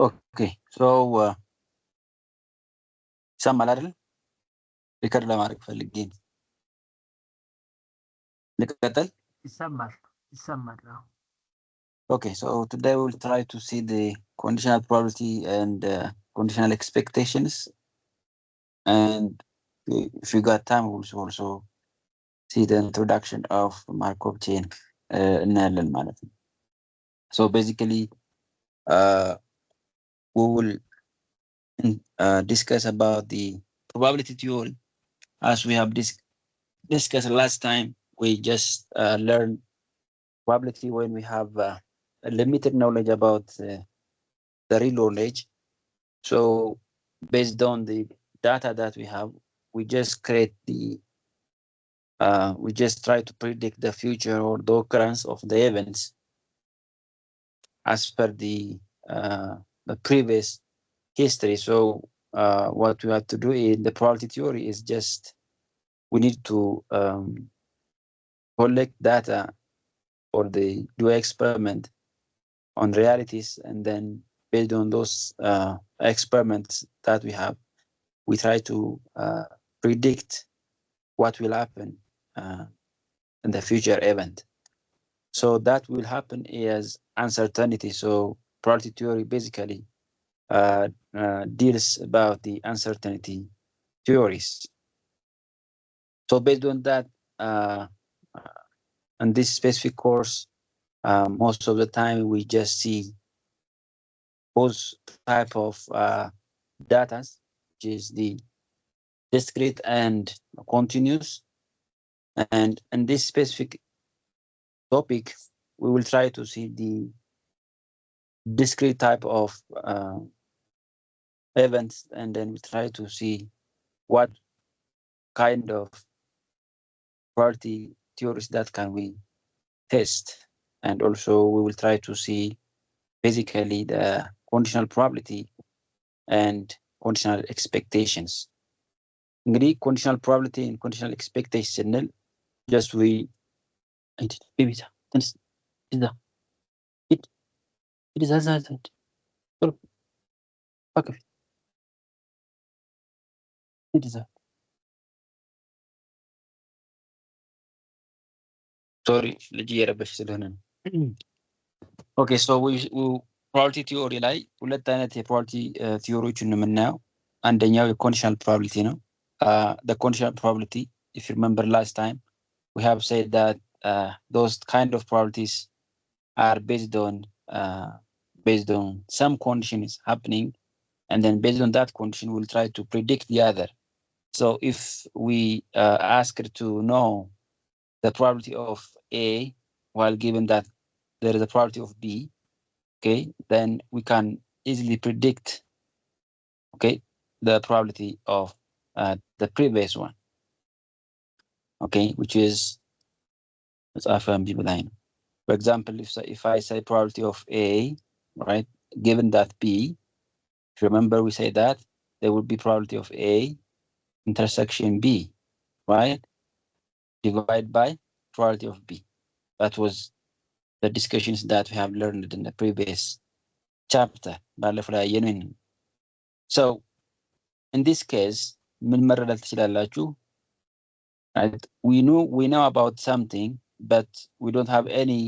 Okay, so ይሰማል አይደል? ሪከርድ ለማድረግ ፈልጌ ነው። ልቀጥል? ይሰማል ነው። Okay, so today we'll try to see the conditional probability and conditional expectations, and if you got time we'll also see the introduction of Markov chain እናያለን ማለት ነው። So basically we will discuss about the probability theory. As we have discussed last time, we just learned probability when we have a limited knowledge about the real knowledge. So based on the data that we have, we just create we just try to predict the future or the occurrence of the events as per the previous history. So what we have to do in the probability theory is just we need to collect data or do experiment on realities, and then based on those experiments that we have, we try to predict what will happen in the future event. So that will happen as uncertainty. So probability theory basically deals about the uncertainty theories. So based on that, in this specific course, most of the time we just see both type of data, which is the discrete and continuous. And in this specific topic, we will try to see the discrete type of events, and then we try to see what kind of probability theories that can we test. And also we will try to see basically the conditional probability and conditional expectations. እንግዲህ conditional probability and conditional expectation ስንል just we ቤቢታ ትንስ እዛ ሂድ እዛ ቶሎ አከፍ ሂድ እዛ ሶሪ ልጅ እየረበሽ ስለሆነ ነው። ኦኬ ሶ ፕሮባቢሊቲ ቲዮሪ ላይ ሁለት አይነት የፕሮባቢሊቲ ቲዮሪዎችን የምናየው። አንደኛው የኮንዲሽናል ፕሮባቢሊቲ ነው። the conditional probability, if you remember last time, we have said that those kind of probabilities are based on some condition is happening, and then based on that condition we'll try to predict the other. So if we ask to know the probability of A while given that there is a probability of B, okay, then we can easily predict, okay, the probability of the previous one, okay, which is for example, if I say probability of A, right, given that B, if you remember we say that there would be probability of A intersection B, right, divided by probability of B. That was the discussions that we have learned in the previous chapter. So in this case, right, we know about something, but we don't have any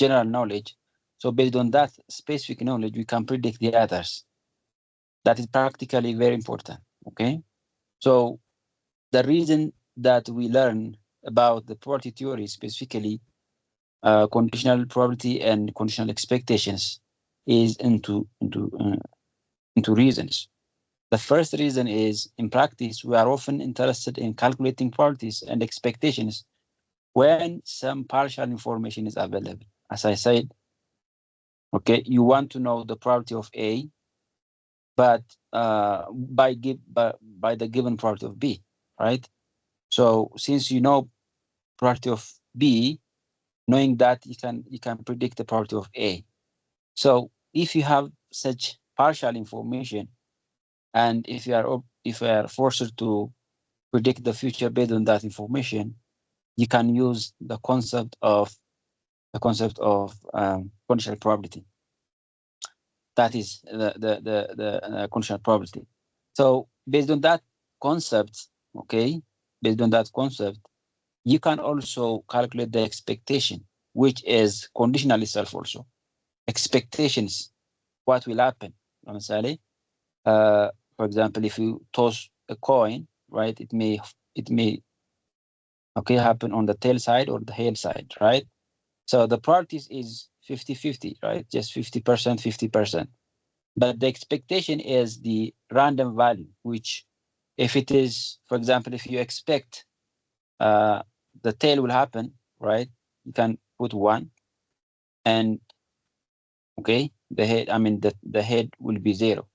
general knowledge. So based on that specific knowledge, we can predict the others. That is practically very important. Okay, so the reason that we learn about the probability theory, specifically conditional probability and conditional expectations, is into reasons. The first reason is, in practice, we are often interested in calculating probabilities and expectations when some partial information is available. As I said, okay, you want to know the probability of A, but by the given probability of B, right? So since you know probability of B, knowing that you can predict the probability of A. So if you have such partial information, and if you are forced to predict the future based on that information, you can use the concept of conditional probability. That is the conditional probability. So based on that concept, okay, based on that concept, you can also calculate the expectation, which is conditional itself also. Expectations, what will happen? For example, if you toss a coin, right, it may okay happen on the tail side or the head side, right? So the probability is 50-50, right? Just 50%, 50%. But the expectation is the random value, which if it is, for example, if you expect the tail will happen, right? You can put 1, and okay, the head, I mean the head will be 0.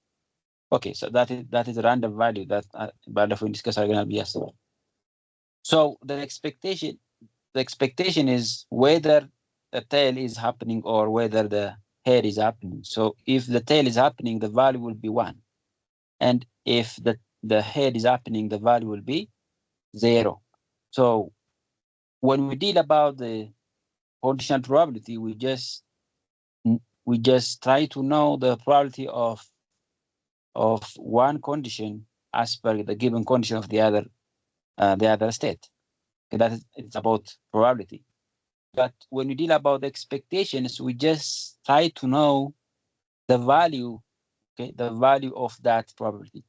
Okay, so that is a random value that بعد we discuss are gonna be as well. So the expectation is whether the tail is happening or whether the head is happening. So if the tail is happening, the value will be 1. And if the head is happening, the value will be 0. So when we deal about the conditional probability, we just try to know the probability of one condition as per the given condition of the other state. Okay, that is, it's about probability. But when we deal about the expectations, we just try to know the value, okay, the value of that probability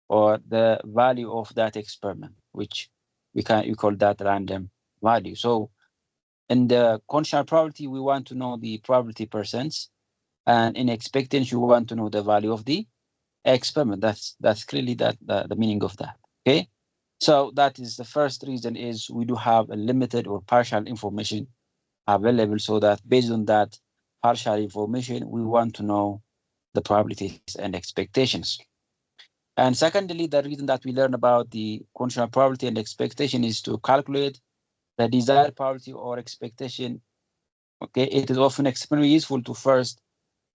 or the value of that experiment, which we call that random value. So in the conditional probability, we want to know the probability percents, and in expectation, we want to know the value of the experiment. That's clearly the meaning of that. Okay, so that is the first reason is we do have a limited or partial information available, so that based on that partial information, we want to know the probabilities and expectations. And secondly, the reason that we learn about the conditional probability and expectation is to calculate the desired probability or expectation. Okay, it is often extremely useful to first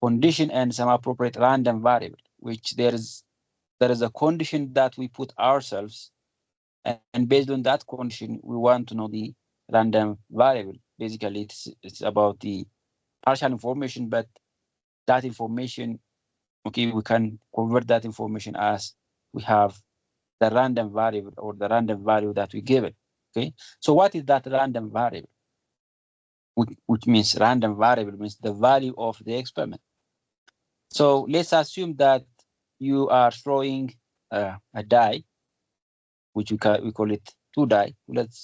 condition and some appropriate random variable, which there is a condition that we put ourselves, and based on that condition, we want to know the random variable. Basically, it's about the partial information, but that information, okay, we can convert that information as we have the random variable or the random value that we give it. Okay, so what is that random variable? Which means random variable means the value of the experiment. So let's assume that you are throwing a die, which we call it 2 die.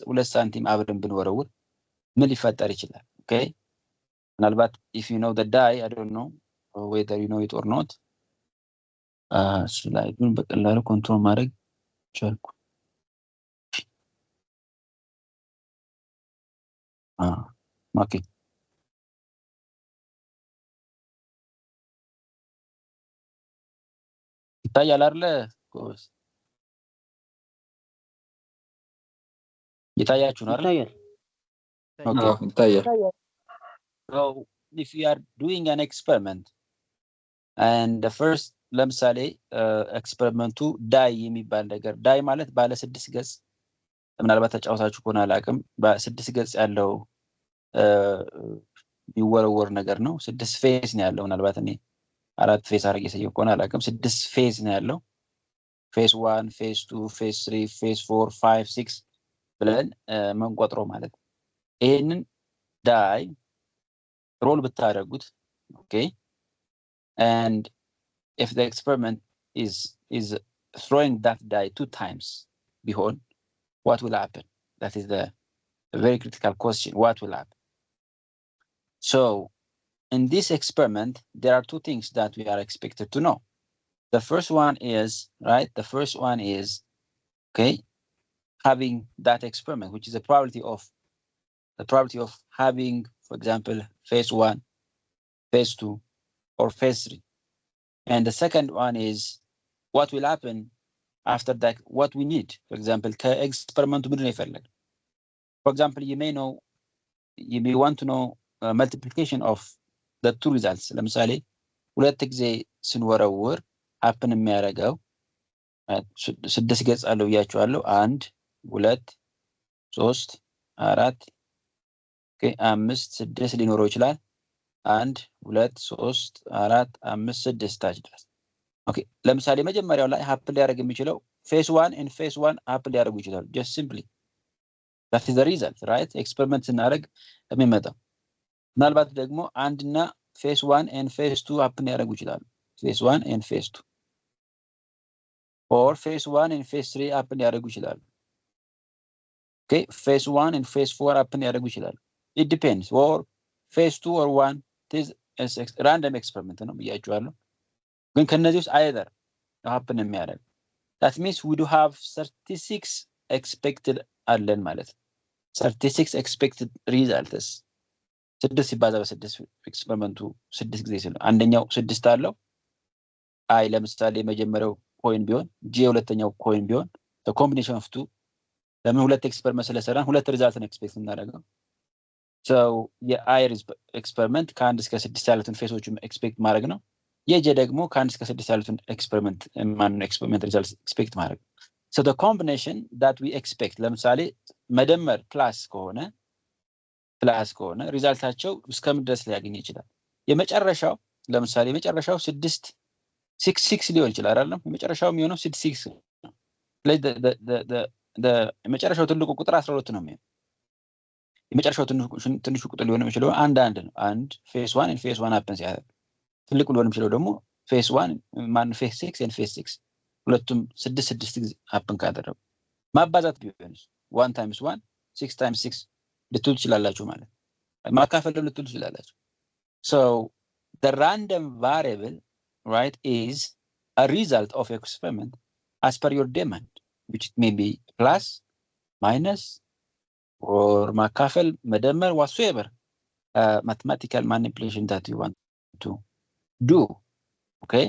ሁለት ሳንቲም አብረን ብንወረውር ምን ሊፈጠር ይችላል? Okay, ምናልባት if you know the die, I don't know whether you know it or not. ስላይዱን በቀላሉ ኮንትሮል ማድረግ ቻልኩ። ኦኬ ይታያል አይደለ? ጎበዝ ይታያችሁ ነው አይደል? ይታያል። ይታያል። So if you are doing an experiment and the first ለምሳሌ ኤክስፐሪመንቱ ዳይ የሚባል ነገር ዳይ ማለት ባለ 6 ገጽ ምናልባት ተጫውታችሁ ከሆነ አላውቅም በ6 ገጽ ያለው የሚወረወር ነገር ነው 6 ፌስ ነው ያለው ምናልባት እኔ 4 ፌስ አድርጌ ሰየው ከሆነ አላውቅም 6 ፌስ ነው ያለው ፌስ 1 ፌስ 2 ፌስ 3 ፌስ 4 5 6 ብለን መንቆጥሮ ማለት ይሄንን ዳይ ሮል ብታደርጉት ኦኬ and if the experiment is throwing that die 2 times ቢሆን what will happen? That is the very critical question. What will happen? So in this experiment, there are 2 things that we are expected to know. The first one is, right? The first one is, okay, having that experiment, which is the probability of having, for example, phase 1, phase 2, or phase 3. And the second one is what will happen after that, what we need. For example, experiment. For example, you may want to know multiplication of the 2 results. ለምሳሌ ሁለት ጊዜ ስንወረውር happen የሚያደርገው 6 ገጽ አለው ብያችኋለሁ 1 2 3 4 5 6 ሊኖረው ይችላል 1 2 3 4 5 6 ታች ድረስ ኦኬ ለምሳሌ መጀመሪያው ላይ ሀፕን ሊያደርግ የሚችለው ፌስ 1 and ፌስ 1 ሀፕን ሊያደርጉ ይችላሉ just simply that is the result right ኤክስፐሪመንት ስናደርግ የሚመጣው ምናልባት ደግሞ አንድ እና ፌስ 1 and ፌስ 2 ሀፕን ሊያደርጉ ይችላሉ ፌስ 1 and ፌስ 2 or ፌስ 1 and ፌስ 3 ሀፕን ሊያደርጉ ይችላሉ ኦኬ ፌስ 1 and ፌስ 4 ሀፕን ሊያደርጉ ይችላሉ it depends or ፌስ 2 or 1 it is random experiment ነው ብያችኋለሁ ግን ከነዚህ ውስጥ either happen የሚያደርግ that means we do have 36 expected አለን ማለት 36 expected results 6 ሲባዛ በ6 ኤክስፐሪመንቱ 6 ጊዜ ሲል አንደኛው 6 አለው አይ ለምሳሌ መጀመሪያው ኮይን ቢሆን ጂ ሁለተኛው ኮይን ቢሆን the combination of two ለምን ሁለት ኤክስፐሪመንት ስለሰራን ሁለት ሪዛልትን ኤክስፔክት እናደርጋለን so የአይ ኤክስፐሪመንት ከ1 እስከ 6 ያሉትን ፌሶችን ኤክስፔክት ማድረግ ነው የጀ ደግሞ ከ1 እስከ 6 ያሉትን ኤክስፐሪመንት ኤክስፐሪመንት ሪዛልት ኤክስፔክት ማድረግ so the combination that we expect ለምሳሌ መደመር ፕላስ ከሆነ ሪዛልታቸው እስከምን ድረስ ሊያገኝ ይችላል የመጨረሻው ለምሳሌ የመጨረሻው 6 ሊሆን ይችላል አይደለም የመጨረሻው የሚሆነው 6 ነው የመጨረሻው ትልቁ ቁጥር 12 ነው የሚሆነው የመጨረሻው ትንሹ ቁጥር ሊሆን የሚችለው አንድ ነው አንድ ፌስ 1 and ፌስ 1 happens ያደርግ ትልቁ ሊሆን የሚችለው ደግሞ ፌስ 1 ማን ፌስ 6 and ፌስ 6 ሁለቱም 6 ጊዜ happen ካደረጉ ማባዛት ቢሆንስ 1 times 1 6 times 6 ልትሉ ትችላላችሁ ማለት ማካፈል ልትሉ ትችላላችሁ so the random variable right is a result of experiment as per your demand which may be plus minus or ማካፈል መደመር whatsoever mathematical manipulation that you want to do okay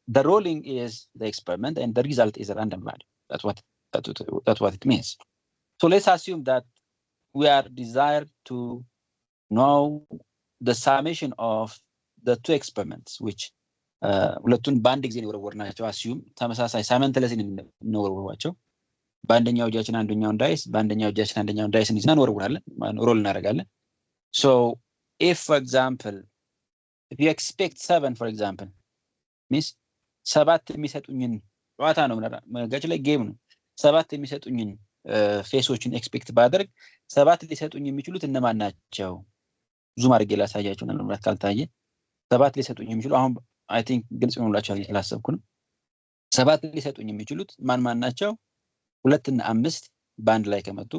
the rolling is the experiment and the result is a random value that's what it means so let's assume that we are desired to know the summation of the two experiments which ሁለቱን በአንድ ጊዜ ነው ወርወርናቸው assume ተመሳሳይ simultaneously ነው ወርወርዋቸው በአንደኛው እጃችን አንደኛውን ዳይስ በአንደኛው እጃችን አንደኛውን ዳይስ እንይዝና እንወርውራለን ሮል እናደርጋለን so if for example if you expect 7 for example means 7 የሚሰጡኝን ጨዋታ ነው መጋጭ ላይ ጌም ነው 7 የሚሰጡኝን ፌሶችን ኤክስፔክት ባደርግ 7 ሊሰጡኝ የሚችሉት እነማን ናቸው ዙም አድርጌ ላሳያችሁ ነው ማለት ካልታየ 7 ሊሰጡኝ የሚችሉ አሁን I think ግልጽ ሆኖላችኋል ስላሰብኩ ነው 7 ሊሰጡኝ የሚችሉት ማን ናቸው 2 እና 5 ባንድ ላይ ከመጡ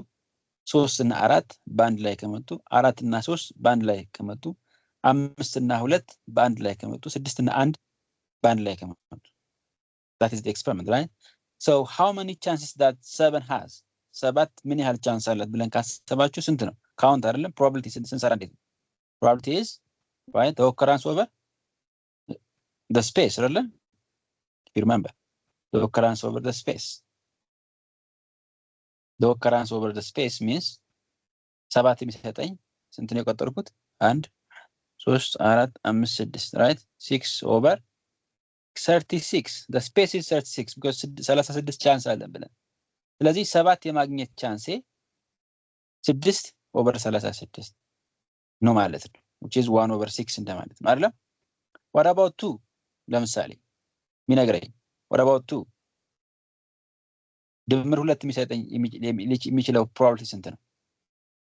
3 እና 4 ባንድ ላይ ከመጡ 4 እና 3 ባንድ ላይ ከመጡ 5 እና 2 ባንድ ላይ ከመጡ 6 እና 1 ባንድ ላይ ከመጡ that is the experiment right so how many chances that 7 has 7 ምን ያህል ቻንስ አላት ብለን ካሰባችሁ ስንት ነው ካውንት አይደለም probability ስንሰራ እንዴት probability is right the occurrence over the space አይደለም you remember the occurrence over the space the occurrence over the space means 7 የሚሰጠኝ ስንት ነው የቆጠርኩት 1 3 4 5 6 right 6 over 36 the space is 36 because 36 ቻንስ አለን ብለን ስለዚህ 7 የማግኘት ቻንሴ 6 over 36 ነው ማለት ነው which is 1 over 6 እንደማለት ነው አይደል what about 2 ለምሳሌ ሚነግረኝ what about 2 ድምር 2 የሚሰጠኝ የሚችለው probability ስንት ነው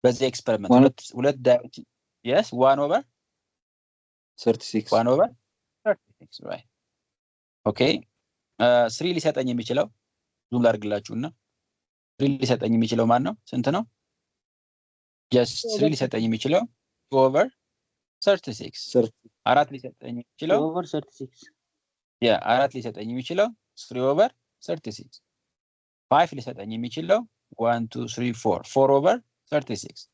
በዚህ ኤክስፐሪመንት ሁለት ዳይሬክሽን yes 1 over 36 1 over 36 right okay 3 ሊሰጠኝ የሚችለው ዙም ላድርግላችሁና 3 ሊሰጠኝ የሚችለው ማን ነው ስንት ነው just 3 ሊሰጠኝ የሚችለው 2 over 36 4 ሊሰጠኝ የሚችለው over 36 yeah 4 ሊሰጠኝ የሚችለው 3 over 36 5 ሊሰጠኝ የሚችለው 1 2 3 4 4 over 36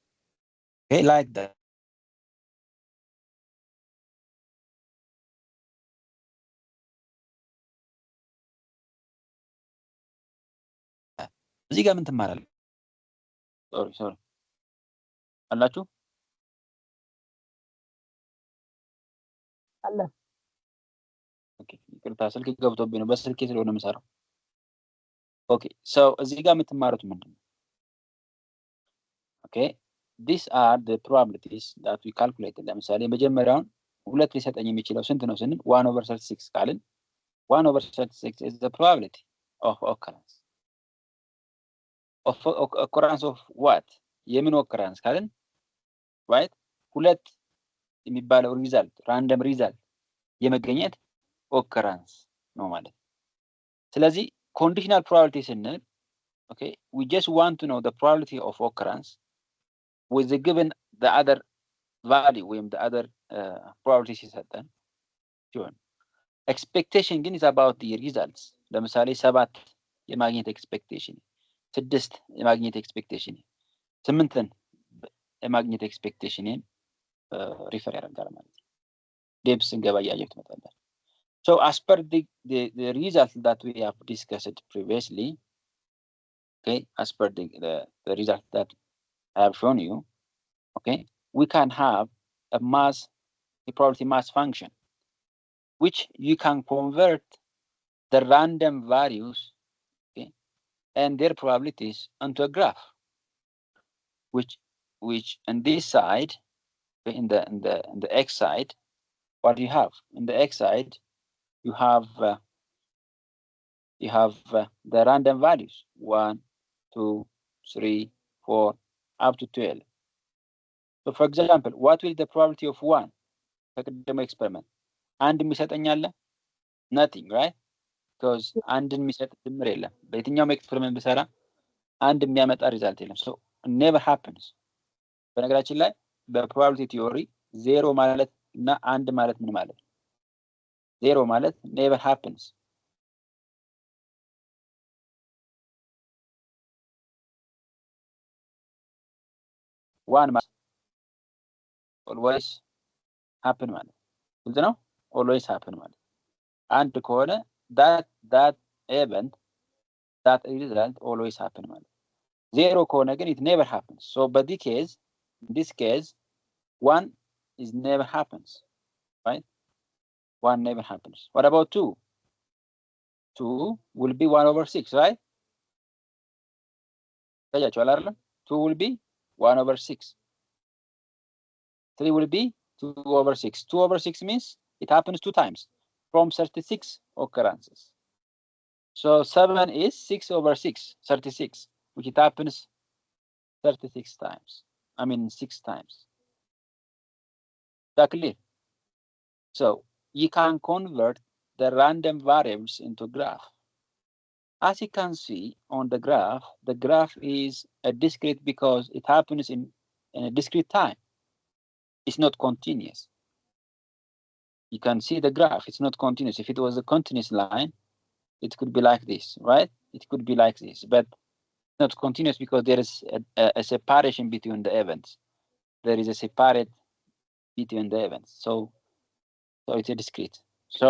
okay like that እዚህ ጋር ምን ትማራለህ sorry አላችሁ አለ ኦኬ ይቅርታ ስልክ ገብቶብኝ ነው በስልኬ ስለሆነ የምሰራው ኦኬ so እዚህ ጋር የምትማሩት ምንድነው ኦኬ these are the probabilities that we calculated. ለምሳሌ መጀመሪያውን ሁለት ሊሰጠኝ የሚችለው ስንት ነው ስንል 1/36 ካልን 1/36 is the probability of occurrence. Of occurrence of what? የምን occurrence ካልን right? ሁለት የሚባለው result, random result የመገኘት occurrence ነው ማለት። ስለዚህ conditional probability ስንል okay, we just want to know the probability of occurrence with the given the other value ወይም the other probability ሲሰጠን ሲሆን expectation ግን is about the results. ለምሳሌ 7 የማግኘት expectation 6 የማግኘት expectation 8 የማግኘት expectation ሪፈር ያደርጋል ማለት ነው። ዴፕስ እንገባ ያያችሁት መጣላል። So as per the result that we have discussed previously, okay, as per the result that I have shown you, okay, we can have a probability mass function which you can convert the random values, okay, and their probabilities into a graph, which on this side, okay, in the x side, what do you have? In the x side, you have the random values 1, 2, 3, 4, up to 12. So for example, what will the probability of 1? ከቅድመ experiment አንድ የሚሰጠኝ አለ? nothing, right? because አንድን የሚሰጥ ድምር የለም። በየትኛውም ኤክስፐሪመንት ብሰራ አንድ የሚያመጣ ሪዛልት የለም። so never happens። በነገራችን ላይ በፕሮባቢሊቲ ቲዮሪ 0 ማለት እና 1 ማለት ምን ማለት ነው? 0 ማለት never happens. one ማለት always happen ማለት ግልጽ ነው። always happen ማለት አንድ ከሆነ that event, that result always happen ማለት 0 ከሆነ ግን it never happens. so but in this case 1 is never happens, right? 1 never happens. What about 2? 2 will be 1/6, right? 2 will be 1/6. 3 will be 2/6. 2/6 means it happens 2 times from 36 occurrences. So 7 is 6/6, 36, which it happens 36 times. I mean 6 times. That clear? So you can convert the random variables into graph. As you can see on the graph is a discrete because it happens in a discrete time. It's not continuous. You can see the graph, it's not continuous. If it was a continuous line, it could be like this, right? It could be like this, but not continuous because there is a separation between the events. There is a separate between the events. So it's a discrete. So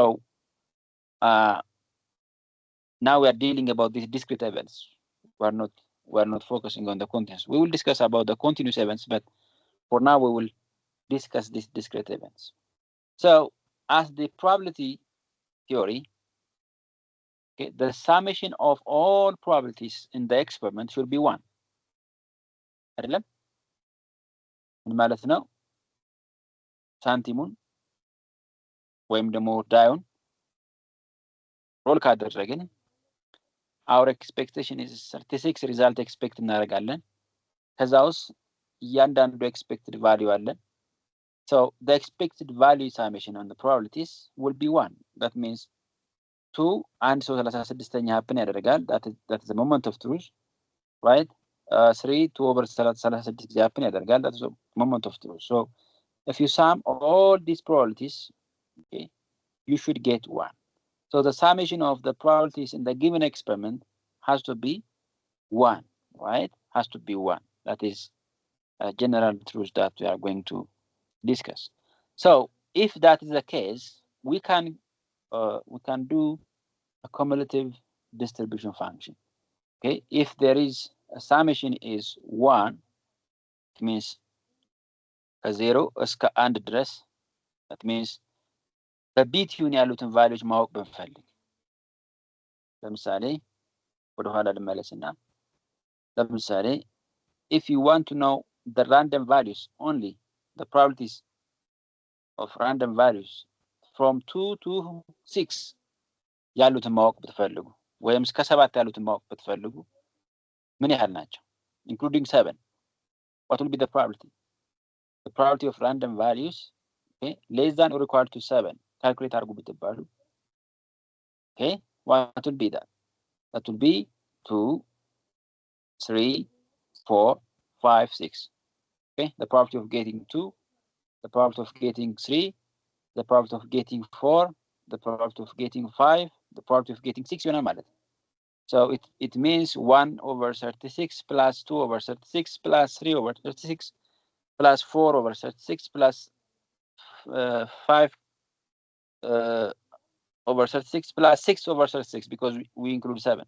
now we are dealing about these discrete events. We're not focusing on the continuous. We will discuss about the continuous events, but for now we will discuss these discrete events. So as the probability theory, okay, the summation of all probabilities in the experiment should be 1. አይደለም? ምን ማለት ነው? ሳንቲሙን ወይም ደግሞ ዳዩን ሮል ካደረግን our expectation is 36 result expect እናደርጋለን። ከዛ ውስጥ እያንዳንዱ expected value አለ። So the expected value summation on the probabilities will be 1. That means 2 and so 36ኛ happen ያደርጋል. That is the moment of truth, right? 3 2/36 ጊዜ happen ያደርጋል. That is the moment of truth. So if you sum all these probabilities, okay, you should get 1. So the summation of the probabilities in the given experiment has to be 1, right? Has to be 1. That is a general truth that we are going to discuss. So if that is the case, we can do a cumulative distribution function. Okay, if there is a summation is 1, it means a 0 እስከ 1 ድረስ, that means በቢትዩን ያሉትን ቫልዩዎች ማወቅ ብንፈልግ ለምሳሌ ወደ ኋላ ልመለስና ለምሳሌ if you want to know the random values only, the probabilities of random values from 2 to 6 ያሉትን ማወቅ ብትፈልጉ ወይም እስከ 7 ያሉትን ማወቅ ብትፈልጉ ምን ያህል ናቸው? including 7, what will be the probability? The probability of random values, okay, less than or equal to 7. Calculate አድርጉ ብትባሉ, okay, what will be that? That will be 2, 3, 4, 5, 6. Okay, the probability of getting 2, the probability of getting 3, the probability of getting 4, the probability of getting 5, the probability of getting 6 ይሆናል ማለት ነው። So it means 1 over 36 plus 2 over 36 plus 3 over 36 plus 4 over 36 plus 5 over 36 plus 6 over 36 because we include 7.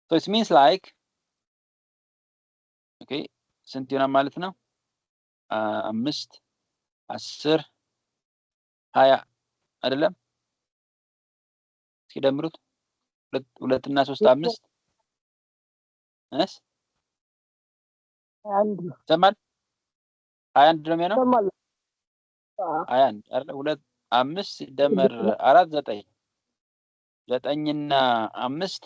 So it means like, okay, ስንት ይሆናል ማለት ነው? 5 10 20 አይደለም? ሲደምሩት 2 እና 3 5 እስ አንድ ነው። ይሰማል? 21 ነው የሚሆነው? ይሰማል? 21 አይደለ? 2 5 ሲደመር 4 9 9 እና 5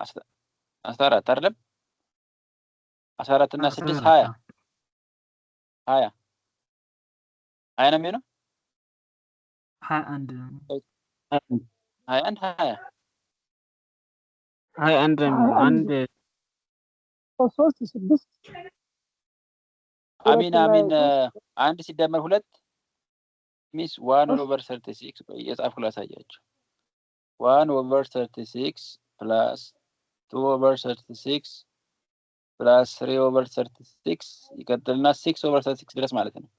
14 አይደለም? 14 እና 6 20 20 20 ነው የሚሆነው? 21 ነው። 21 20 አንድ አንድ 3 6 አሚን አንድ ሲደመር 2 ሚስ 1 over 36 የጻፍኩ ላሳያችሁ 1 over 36 plus 2 over 36 plus 3 over 36 ይቀጥልና 6 over 36 ድረስ ማለት ነው።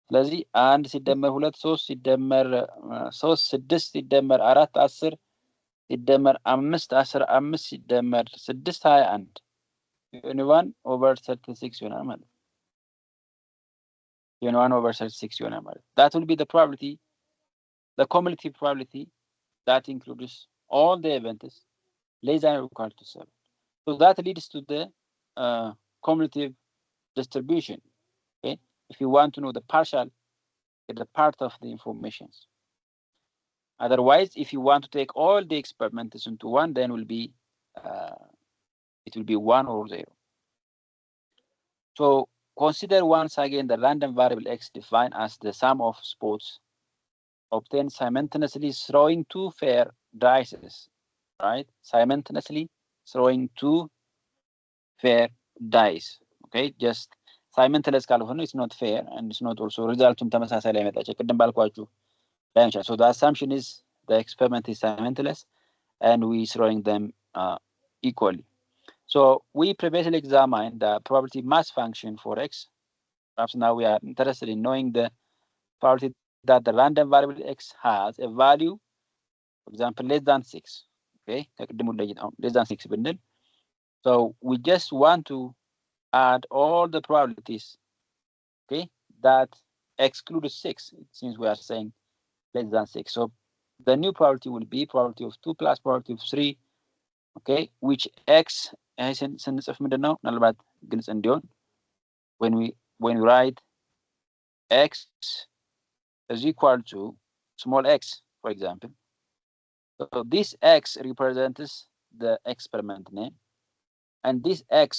ስለዚህ 1 ሲደመር 2 3 ሲደመር 3 6 ሲደመር 4 10 ሲደመር 5 15 ሲደመር 6 21 21 over 36 ይሆናል ማለት ነው። 21 over 36 ይሆናል ማለት ነው። That will be the probability, the cumulative probability that includes all the events less than or equal to 7. So that leads to the cumulative distribution. Okay, if you want to know the partial, get the part of the informations. Otherwise, if you want to take all the experiments into one, then it will be 1 or 0. So consider once again the random variable x defined as the sum of spots obtained simultaneously throwing 2 fair dice, right? Simultaneously throwing 2 fair dice. Okay, just simultaneous ካልሆነ it's not fair and it's not also resulቱም ተመሳሳይ ላይ መጣቸው ቅድም ባልኳችሁ ላይ እንቻ. So the assumption is the experiment is simultaneous and we throwing them equally. So we previously examined the probability mass function for x. Perhaps now we are interested in knowing the probability that the random variable x has a value, for example, less than 6. Okay, less than 6 ብንል. So we just want to add all the probabilities, okay, that exclude 6, since we are saying less than 6. So the new probability will be probability of 2 plus probability of 3, okay, which x ስንጽፍ ምንድነው ምናልባት ግልጽ እንዲሆን when we write x is equal to small x, for example. So this x represents the experiment name and this x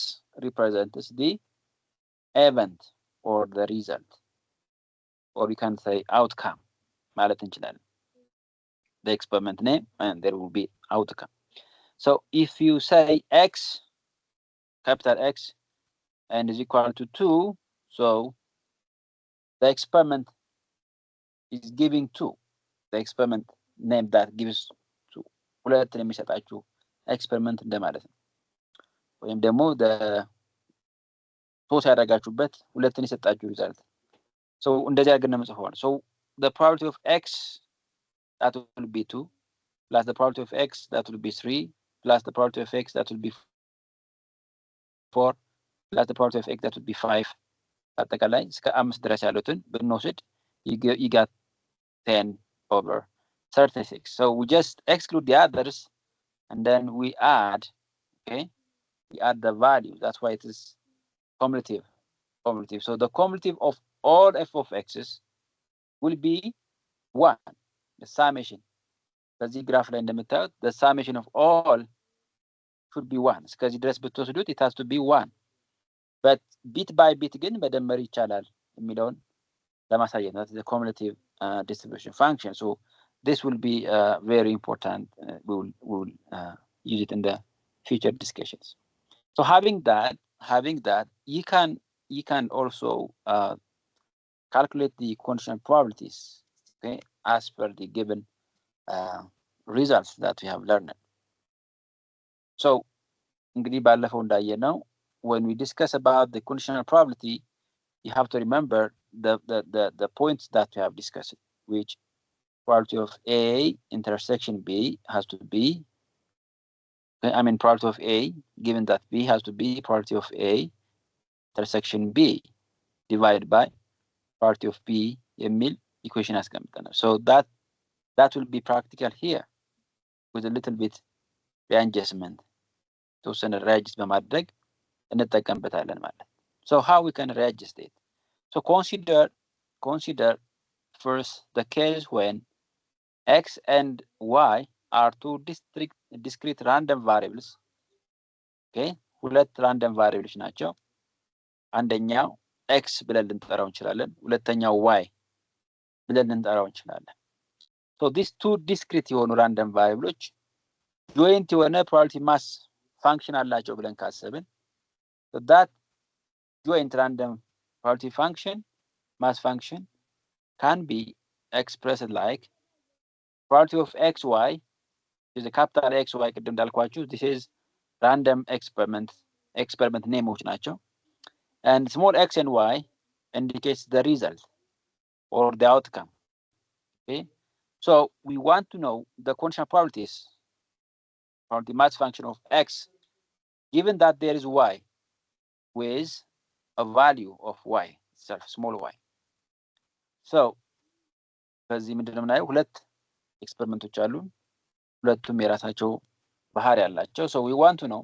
represents the event or the result, or you can say outcome ማለት እንችላለን. The experiment name and there will be outcome. So if you say x, capital X, and is equal to 2, so the experiment is giving 2. The experiment name that gives 2. ሁለት የሚሰጣችሁ experiment እንደማለት ነው። ወይም ደግሞ ሶስት ያደረጋችሁበት ሁለትን የሰጣችሁ ሪዛልት። So እንደዚህ አድርገን ነው የምጽፈው። So the probability of x that will be 2 plus the probability of x that will be 3 plus the probability of x that will be 4 plus the probability of x that would be 5. አጠቃላይ እስከ 5 ድረስ ያሉትን ብንወስድ you got 10 over 36. So we just exclude the others and then we add, okay, we add the value. That's why it is cumulative. So the cumulative of all f of x's will be 1. The summation. በዚህ ግራፍ ላይ እንደምታዩት the summation of all should be 1. እስከዚህ ድረስ ብትወስዱት it has to be 1. But bit by bit ግን መደመር ይቻላል የሚለውን ለማሳየት ነው። The cumulative distribution function. So this will be very important. We will use it in the future discussions. So having that, you can also calculate the conditional probabilities, okay, as per the given results that we have learned. So እንግዲህ ባለፈው እንዳየነው when we discuss about the conditional probability, you have to remember the points that we have discussed, which probability of A intersection B has to be, I mean probability of A given that B has to be probability of A intersection B divided by probability of B የሚል equation አስቀምጠናል. So that will be practical here with a little bit readjustment. ተወሰነ readjust በማድረግ እንጠቀምበታለን ማለት. So how we can readjust it? So consider first the case when x and y are two discrete random variables. Okay, ሁለት random variables ናቸው. አንደኛው x ብለን ልንጠራው እንችላለን፣ ሁለተኛው y ብለን ልንጠራው እንችላለን። So these two discrete የሆኑ random variables joint የሆነ probability mass function አላቸው ብለን ካሰብን, so that joint random probability function, mass function, can be expressed like probability of xy is a capital XY ቅድም እንዳልኳችሁ this is random experiment nameዎች ናቸው, and small x and y indicates the result or the outcome. Okay, so we want to know the conditional probabilities for the mass function of x given that there is y with a value of y itself, small y. So በዚህ ምንድነው የምናየው? ሁለት ኤክስፐሪመንቶች አሉ፣ ሁለቱም የራሳቸው ባህሪ ያላቸው. So we want to know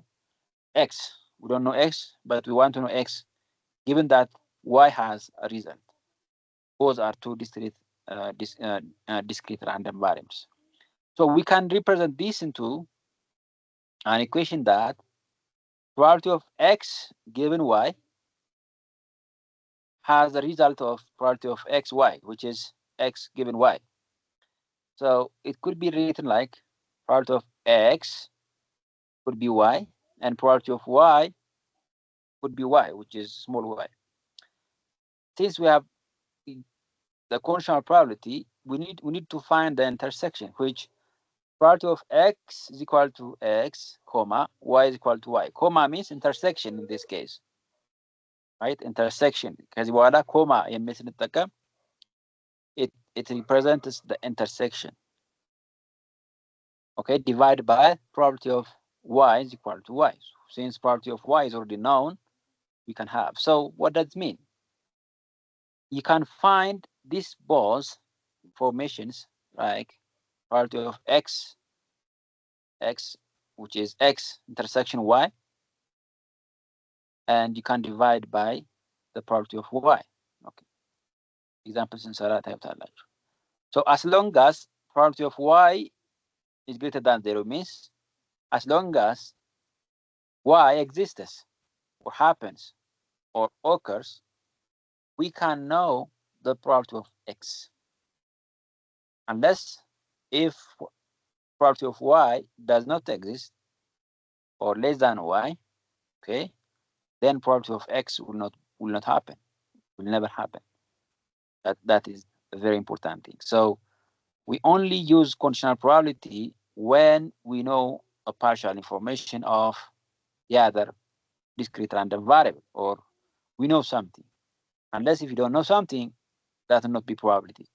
x. We don't know x, but we want to know x given that y has a result. Both are two discrete random variables. So we can represent this into an equation that probability of x given y has the result of probability of xy, which is x given y. So it could be written like probability of x could be y, and probability of y could be y, which is small y. Since we have the conditional probability, we need to find the intersection, which probability of x is equal to x, comma, y is equal to y. Comma means intersection in this case, right? Intersection. ከዚህ በኋላ ኮማ የሚል ስንጠቀም it represents the intersection. Okay, divided by probability of y is equal to y. Since probability of y is already known, we can have. So what does it mean? You can find these both formations like probability of x, which is x intersection y, and you can divide by the probability of y. Okay, examples in Sarah type. So as long as probability of y is greater than 0 means as long as y exists or happens or occurs, we can know the probability of x. Unless if probability of y does not exist or less than y, okay, then probability of x will not happen, will never happen. That is a very important thing. So we only use conditional probability when we know a partial information of the other discrete random variable, or we know something. Unless if you don't know something, that will not be probability.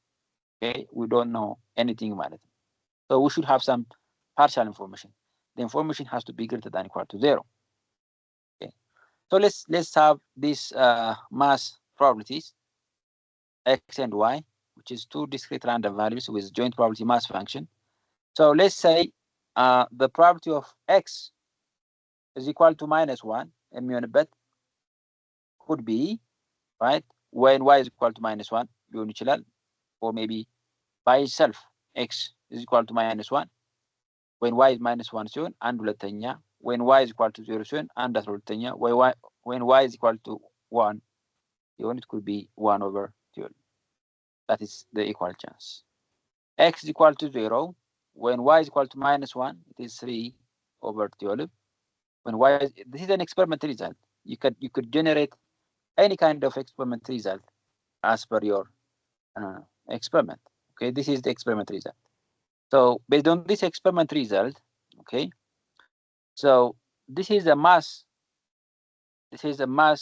Okay, we don't know anything about it. So we should have some partial information. The information has to be greater than or equal to 0. Okay, so let's have these mass probabilities x and y, which is two discrete random values with joint probability mass function. So let's say the probability of x is equal to -1 የሚሆንበት could be, right, when y is equal to -1 ሊሆን ይችላል, or maybe by itself x is equal to -1 when y is -1 ሲሆን አንድ ሁለተኛ, when y is equal to 0 ሲሆን አንድ 12ኛ, when y is equal to 1 ሲሆን it could be 1 over 12. That is the equal chance. X is equal to 0 when y is equal to -1, it is 3 over 12. When y is, this is an experimental result. You could generate any kind of experimental result as per your experiment. Okay, this is the experimental result. So based on this experimental result, okay, so this is a mass. This is a mass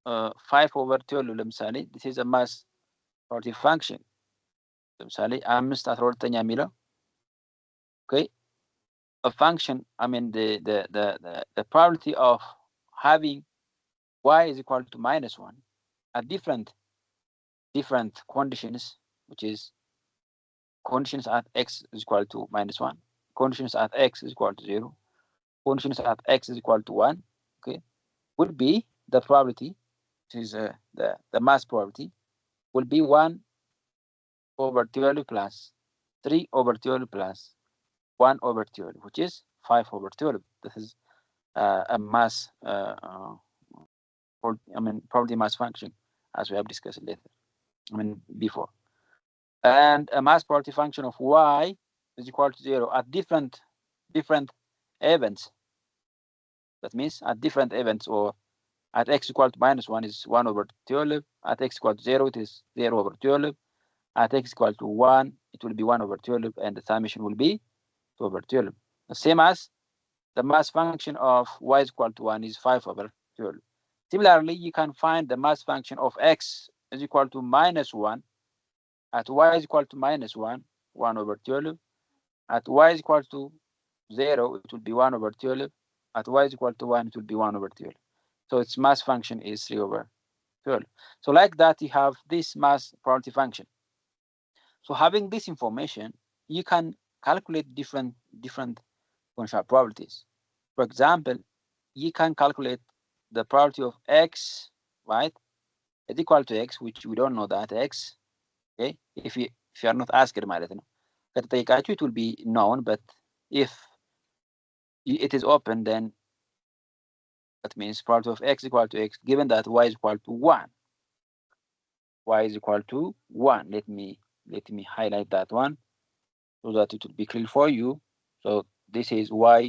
5 over 12 ለምሳሌ this is a mass property function. ለምሳሌ 5 12ኛ የሚለው, okay, a function, I mean the probability of having y is equal to -1 at different conditions, which is conditions at x is equal to -1, conditions at x is equal to 0, conditions at x is equal to 1, okay, would be the probability, which is the mass probability, will be 1 over 12 plus 3 over 12 plus 1 over 12, which is 5 over 12. This is a mass, probability mass function, as we have discussed later, before. And a mass probability function of y is equal to 0 at different events. That means at different events, or at x equal to -1 is 1 over 12, at x equal to 0 it is 0 over 12, at x equal to 1 it will be 1 over 12, and the summation will be 2 over 12. The same as the mass function of y is equal to 1 is 5 over 12. Similarly, you can find the mass function of x is equal to -1 at y is equal to -1, 1 over 12. At y is equal to 0, it will be 1 over 12. At y is equal to 1, it will be 1 over 12. So its mass function is 3 over 12. So like that, you have this mass probability function. So having this information, you can calculate different potential probabilities. For example, you can calculate the probability of x, right, is equal to x, which we don't know that x, okay, if you are not asked ማለት ነው. ከተጠይቃችሁ it will be known, but if it is open, then that means probability of x equal to x, given that y is equal to 1. Y is equal to 1. Let me highlight that one so that it will be clear for you. So this is y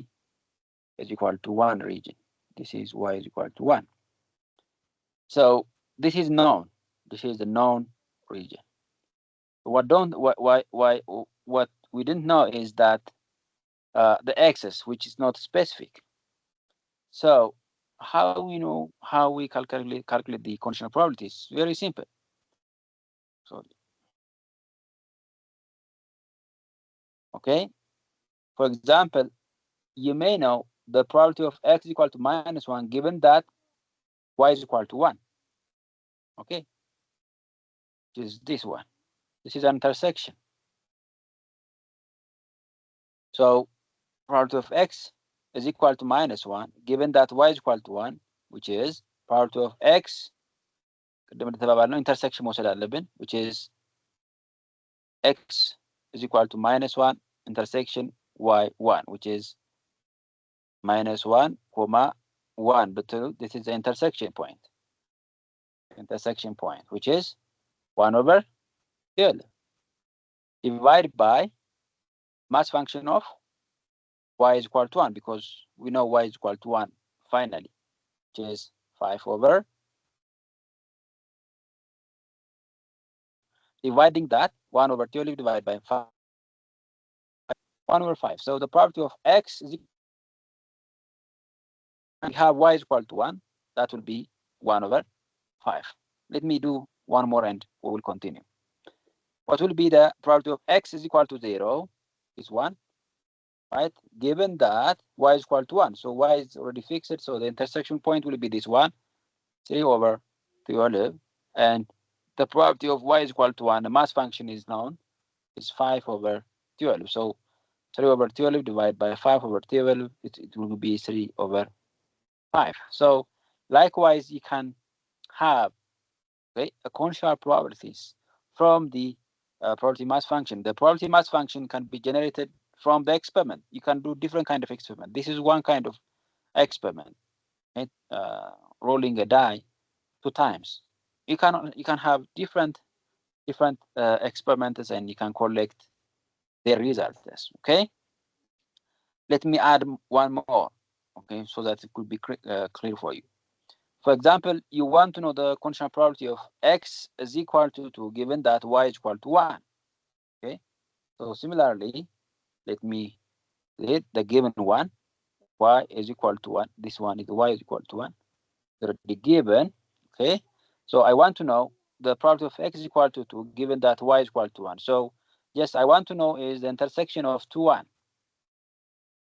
is equal to 1 region. This is y is equal to 1. So this is known. This is the known region. What we didn't know is that the axis, which is not specific. So how we know how we calculate the conditional probabilities? Very simple. So okay, for example, you may know the probability of x is equal to -1 given that y is equal to 1. Okay, which is this one. This is an intersection. So probability of x is equal to -1 given that y is equal to 1, which is probability of x intersection መውሰድ አለብን, which is x is equal to -1 intersection y1, which is -1, 1. But this is the intersection point. Which is 1 over 12 divided by mass function of y is equal to 1, because we know y is equal to 1 finally, which is 5 over, dividing that 1 over 12 divided by 5, 1 over 5. So the probability of x is equal, we have y is equal to 1, that will be 1 over 5. Let me do one more and we will continue. What will be the probability of x is equal to 0 is 1, right? Given that y is equal to 1. So y is already fixed, so the intersection point will be this one, 3 over 12, and the probability of y is equal to 1, the mass function is known, is 5 over 12. So 3 over 12 divided by 5 over 12, it will be 3 over 5. So likewise, you can have a conditional probabilities from the probability mass function. The probability mass function can be generated from the experiment. You can do different kind of experiment. This is one kind of experiment, right? Rolling a die 2 times. You can have different experiments, and you can collect their results. Okay. Let me add one more. Okay, so that it could be clear for you. For example, you want to know the conditional probability of x is equal to 2 given that y is equal to 1. Okay, so similarly, let me let the given one, y is equal to 1. This one is y is equal to 1. The given, okay. So I want to know the probability of x is equal to 2 given that y is equal to 1. So yes, I want to know is the intersection of 2, 1.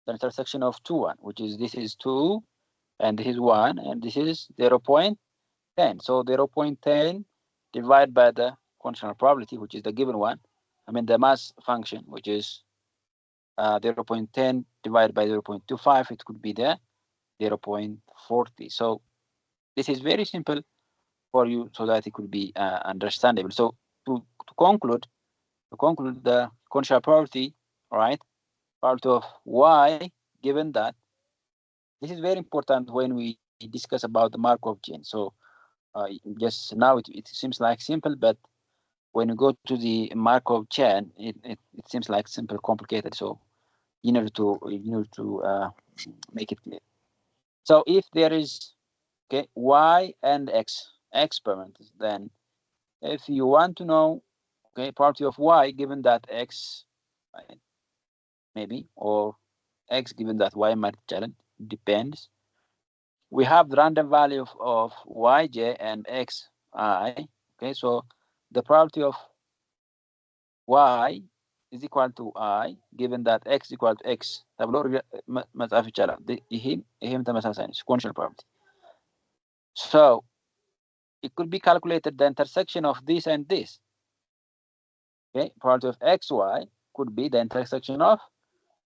The intersection of 2, 1, which is this is 2, and this is 1, and this is 0.10. So 0.10 divided by the conditional probability, which is the given one. I mean the mass function, which is 0.10 divided by 0.25. It could be the 0.40. So this is very simple for you, so that it could be understandable. So to conclude the conditional probability, right? Probability of y given that. This is very important when we discuss about the Markov chain. So just now it seems like simple, but when you go to the Markov chain, it seems like simple, complicated. So you need to make it clear. So if there is y and x experiment, then if you want to know probability of y given that x, right, maybe, or x given that y might challenge, depends. We have the random value of yj and xi. Okay, so the probability of y is equal to I given that x equal to x ተብሎ መጻፍ ይቻላል። ይሄም ተመሳሳይ ነው፣ sequential probability. So it could be calculated the intersection of this and this. Okay, probability of xy could be the intersection of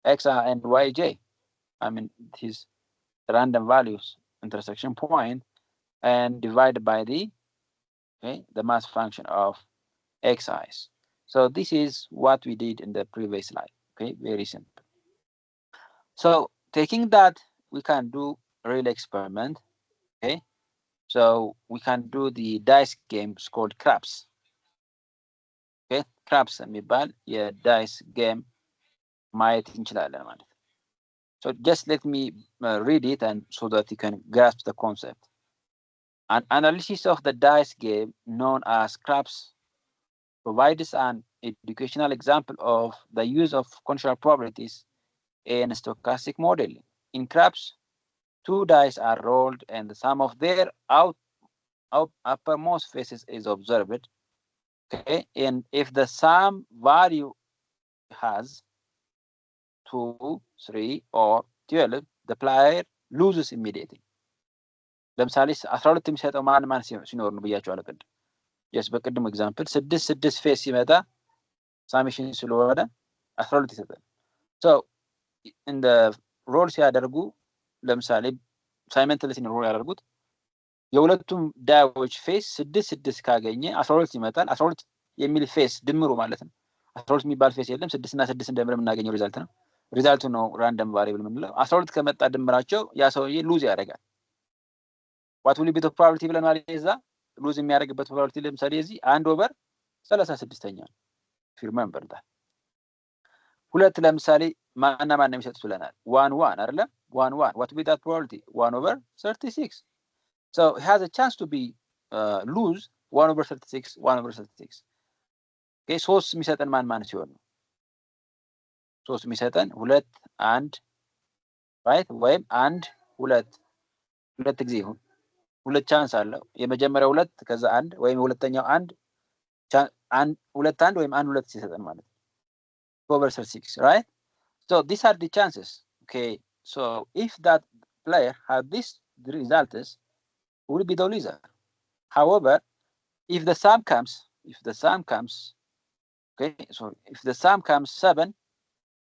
xi and yj. I mean his random values intersection point, and divided by the mass function of xi's. So this is what we did in the previous slide. Okay, very simple. So taking that, we can do real experiment. Okay, so we can do the dice games called craps. Okay, craps የሚባል የዳይስ game ማየት እንችላለን ማለት ነው. So just let me read it, and so that you can grasp the concept. An analysis of the dice game known as craps provides an educational example of the use of conditional probabilities in stochastic modeling. In craps, 2 dice are rolled, and the sum of their uppermost faces is observed. Okay, and if the sum value has 2, 3, or 12, the player loses immediately. ለምሳሌ 12 የሚሰጠው ማን ሲኖር ነው ብያቸዋለሁ ቅድም። yes በቅድም ኤግዛምፕል 6 ፌስ ሲመጣ ሳሜሽን ስለሆነ 12 ይሰጣል። so in the roll ሲያደርጉ ለምሳሌ ሳይመንትለስ ሮል ያደርጉት የሁለቱም ዳዮች ፌስ 6 ካገኘ 12 ይመጣል። 12 የሚል ፌስ ድምሩ ማለት ነው። 12 የሚባል ፌስ የለም። 6 እና 6 እንደምር የምናገኘው ሪዛልት ነው። ሪዛልቱ ነው ራንደም ቫሪያብል የምንለው። 12 ከመጣ ድምራቸው ያ ሰውዬ ሉዝ ያደርጋል። what will be the probability ብለናል። እዛ ሉዝ የሚያደርግበት probability ለምሳሌ እዚህ 1/36ኛ ነው። if you remember that። ሁለት ለምሳሌ ማንና ማን የሚሰጡት ብለናል 1 1 አይደለ? 1 1 what will be that probability 1/36. so it has a chance to be lose 1/36 1/36. okay 3 የሚሰጠን ማን ሲሆን ነው? 3 የሚሰጠን 2 1 right ወይም 1 2 ሁለት ጊዜ ይሁን ሁለት ቻንስ አለው። የመጀመሪያው 2 ከዛ 1 ወይም ሁለተኛው 1 2 1 ወይም 1 2 ሲሰጠን ማለት ነው 2/36 right. so these are the chances. okay so if that player had these results, will be the loser. however, if the sum comes okay, so if the sum comes 7,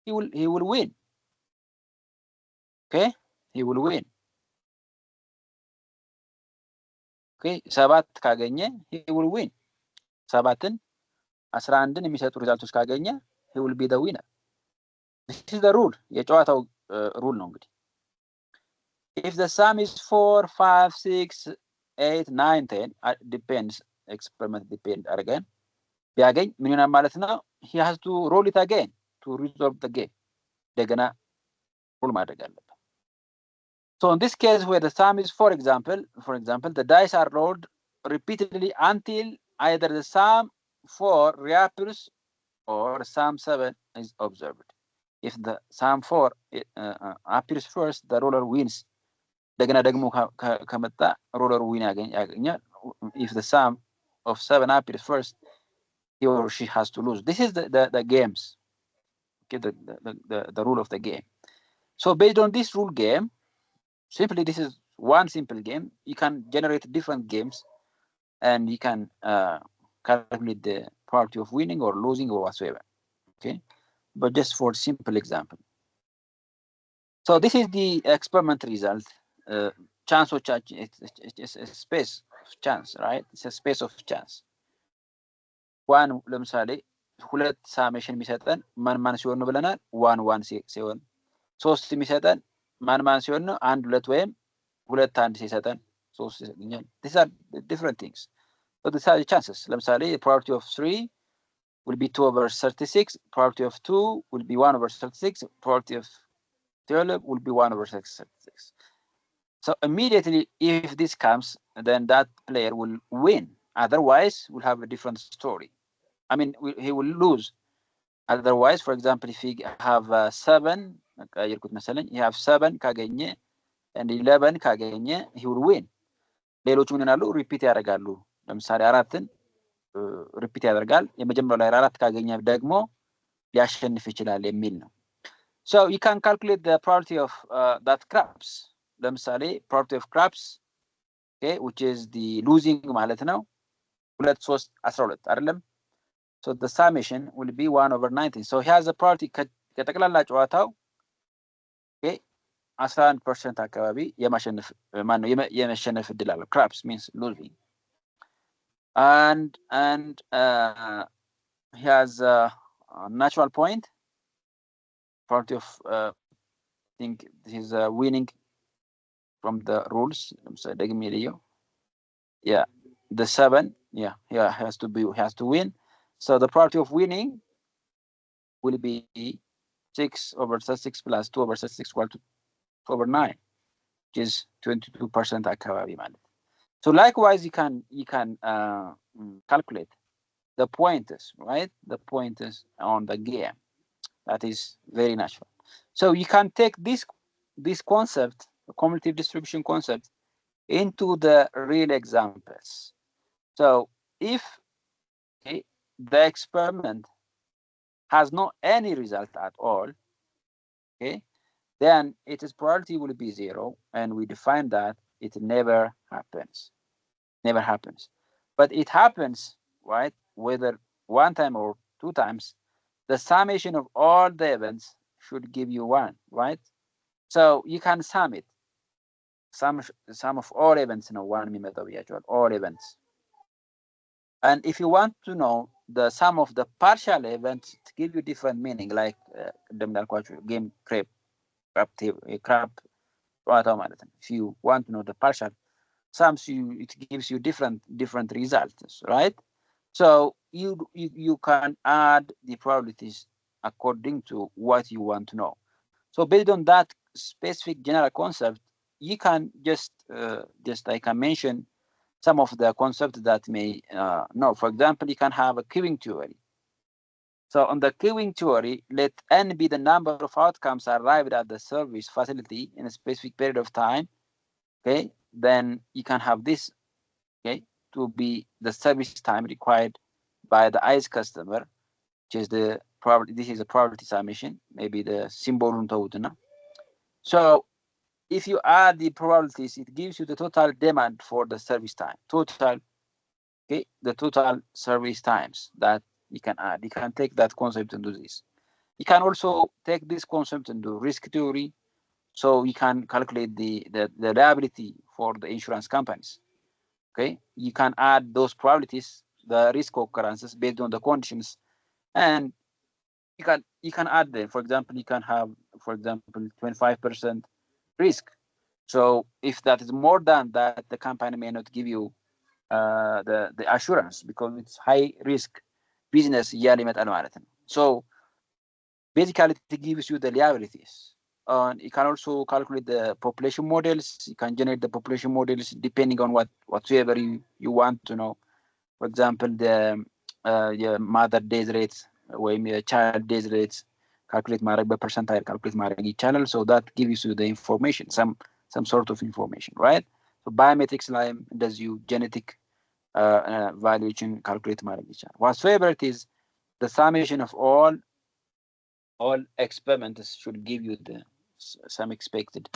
he will win. okay, he will win. Okay, 7 ካገኘ he will win. 7ን 11ን የሚሰጡ ሪዛልቶች ካገኘ he will be the winner. This is the rule. የጨዋታው rule ነው እንግዲህ። If the sum is 4, 5, 6, 8, 9, 10, depends, experiment depend again. ቢያገኝ ምን ይሆናል ማለት ነው? He has to roll it again to resolve the game. እንደገና roll ማድረግ አለበት። So in this case, where the sum is, for example, the dice are rolled repeatedly until either the sum 4 reappears or sum 7 is observed. If the sum 4 appears first, the roller wins. እንደገና ደግሞ ከመጣ roller win ያገኛል. If the sum of 7 appears first, he or she has to lose. This is the games. Okay, the rule of the game. So based on this rule game, simply this is one simple game. You can generate different games and you can calculate the probability of winning or losing or whatsoever. Okay, but just for simple example. So this is the experiment result. Chance of chance, it's a space of chance, right? It's a space of chance. One ለምሳሌ ሁለት ሳሜሽን የሚሰጠን ማን ሲሆን ነው ብለናል? 1 1 ሲሆን 3 የሚሰጠን ማን ሲሆን ነው? 1 2 ወይም 2 1 ሲሰጠን 3 ይሰጠኛል። These are different things. So these are the chances. ለምሳሌ the probability of 3 will be 2/36, probability of 2 will be 1/36, probability of 12 will be 1/36. So immediately if this comes, then that player will win. Otherwise, we'll have a different story. I mean, he will lose. Otherwise, for example, if he have 7, you have 7 ካገኘ and 11 ካገኘ, he will win. ሌሎቹ ምን ይላሉ? ሪፒት ያደርጋሉ። ለምሳሌ 4ን ሪፒት ያደርጋል። የመጀመሪያው ላይ 4 ካገኘ ደግሞ ሊያሸንፍ ይችላል የሚል ነው። So you can calculate the probability of that craps. ለምሳሌ probability of craps, okay, which is the losing ማለት ነው 2 3 12 አይደለም? So the summation will be 1/19. So he has a probability ከጠቅላላ ጨዋታው okay 11% አካባቢ የመሸነፍ እድል አለው። Craps means losing. And he has a natural point. Probability of I think he's winning from the rules. Yeah, the 7. Yeah, has to win. So the probability of winning will be 6/36 plus 2/36 equal to 2/9, which is 22% አካባቢ ማለት. So likewise, you can calculate the pointers, right? The pointers on the game. That is very natural. So you can take this concept, the cumulative distribution concept, into the real examples. So if the experiment has no any result at all, okay, then its probability will be 0, and we define that it never happens. Never happens. But it happens, right? Whether 1 time or 2 times, the summation of all the events should give you 1, right? So you can sum it. Sum of all events, 1 የሚመጣው ብያቸዋል. All events. And if you want to know the sum of the partial events, to give you different meaning, like game crap ጨዋታው ማለት ነው. If you want to know the partial sums, it gives you different results, right? So you can add the probabilities according to what you want to know. So based on that specific general concept, you can just I can mention some of the concepts that may know. For example, you can have a queuing theory. So on the queuing theory, let n be the number of outcomes arrived at the service facility in a specific period of time. Okay, then you can have this, okay, to be the service time required by the ICE customer, which is the probability. This is a probability summation, maybe the symbol. So if you add the probabilities, it gives you the total demand for the service time. The total service times that you can add. You can take that concept and do this. You can also take this concept and do risk theory. So you can calculate the liability for the insurance companies. Okay, you can add those probabilities, the risk occurrences based on the conditions, and you can add them. For example, you can have, for example, 25% risk. So if that is more than that, the company may not give you the assurance because it's high risk business. So basically, it gives you the liabilities. And you can also calculate the population models. You can generate the population models depending on whatsoever you want to know. For example, the mother death rates or child death rates, calculate by percentile, calculate each channel. So that gives you the information, some sort of information, right? So biometrics line does you genetic valuation calculate each channel. Whatsoever it is, the summation of all experiments should give you the some expected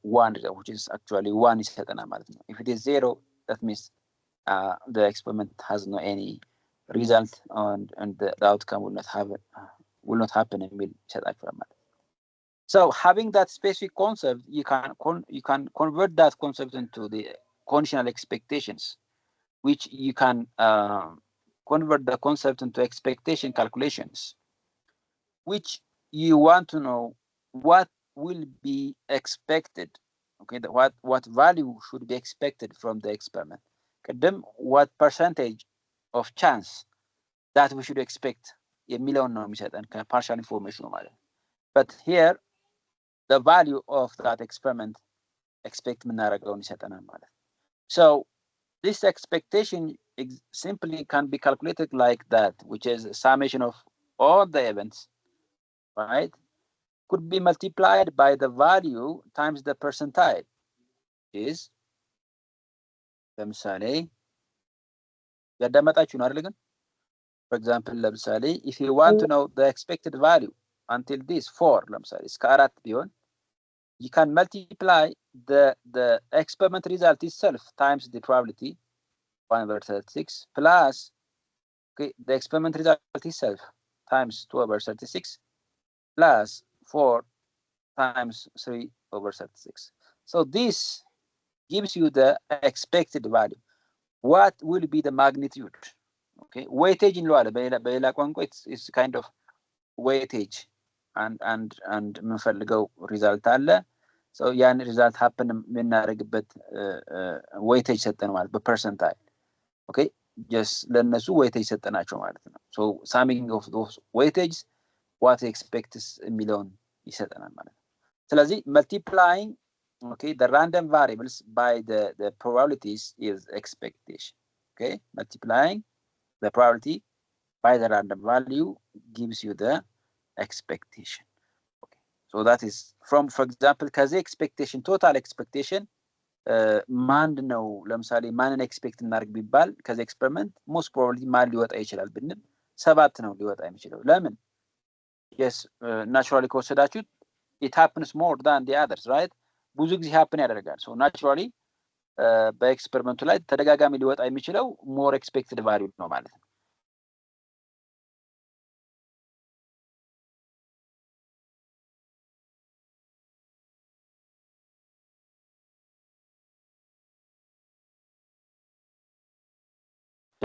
one, which is actually one is set. If it is 0, that means the experiment has no any result, and the outcome will not happen and will set up. So having that specific concept, you can convert that concept into the conditional expectations, which you can convert the concept into expectation calculations, which you want to know what will be expected. Okay, what value should be expected from the experiment. What percentage of chance that we should expect a million and partial information. But here, the value of that experiment expect. So this expectation simply can be calculated like that, which is a summation of all the events, right? Could be multiplied by the value times the percentile. Is ለምሳሌ ያዳመጣችሁ ነው አይደል? ግን for example, ለምሳሌ if you want to know the expected value until this 4, ለምሳሌ እስከ 4 ቢሆን, you can multiply the experiment result itself times the probability 1/36 plus the experiment result itself times 2/36 plus 4 times 3/36. So this gives you the expected value. What will be the magnitude? Okay, weightage in በሌላ ቋንቋ it's kind of weightage and የምንፈልገው ሪዛልት አለ። so ያን ሪዛልት happen የምናደርግበት weightage ሰጠን ማለት በፐርሰንታይል። okay, just ለነሱ weightage ሰጠናቸው ማለት ነው። so summing of those weightages what expects የሚለውን ይሰጠናል ማለት ነው። ስለዚህ multiplying the random variables by the probabilities is expectation. Okay, multiplying the probability by the random value gives you the expectation. Okay, so that is from, for example, ከዚህ expectation total expectation ማን ነው? ለምሳሌ ማንን ኤክስፔክት እናድርግ ቢባል ከዚህ ኤክስፐሪመንት ሞስት ፕሮባብሊ ማን ሊወጣ ይችላል ብንል 7 ነው ሊወጣ የሚችለው። ለምን? yes naturally ከወሰዳችሁት it happens more than the others, right? ብዙ ጊዜ happen ያደርጋል። so naturally በኤክስፐሪመንቱ ላይ ተደጋጋሚ ሊወጣ የሚችለው more expected value ነው ማለት ነው።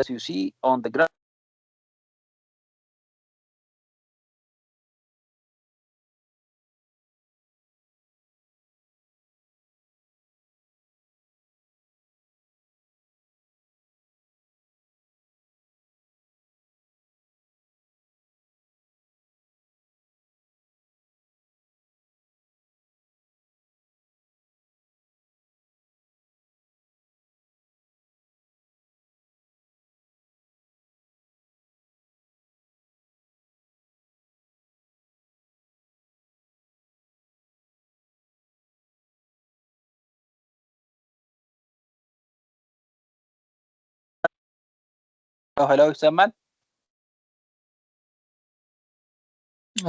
as you see on the graph, hello ይሰማል?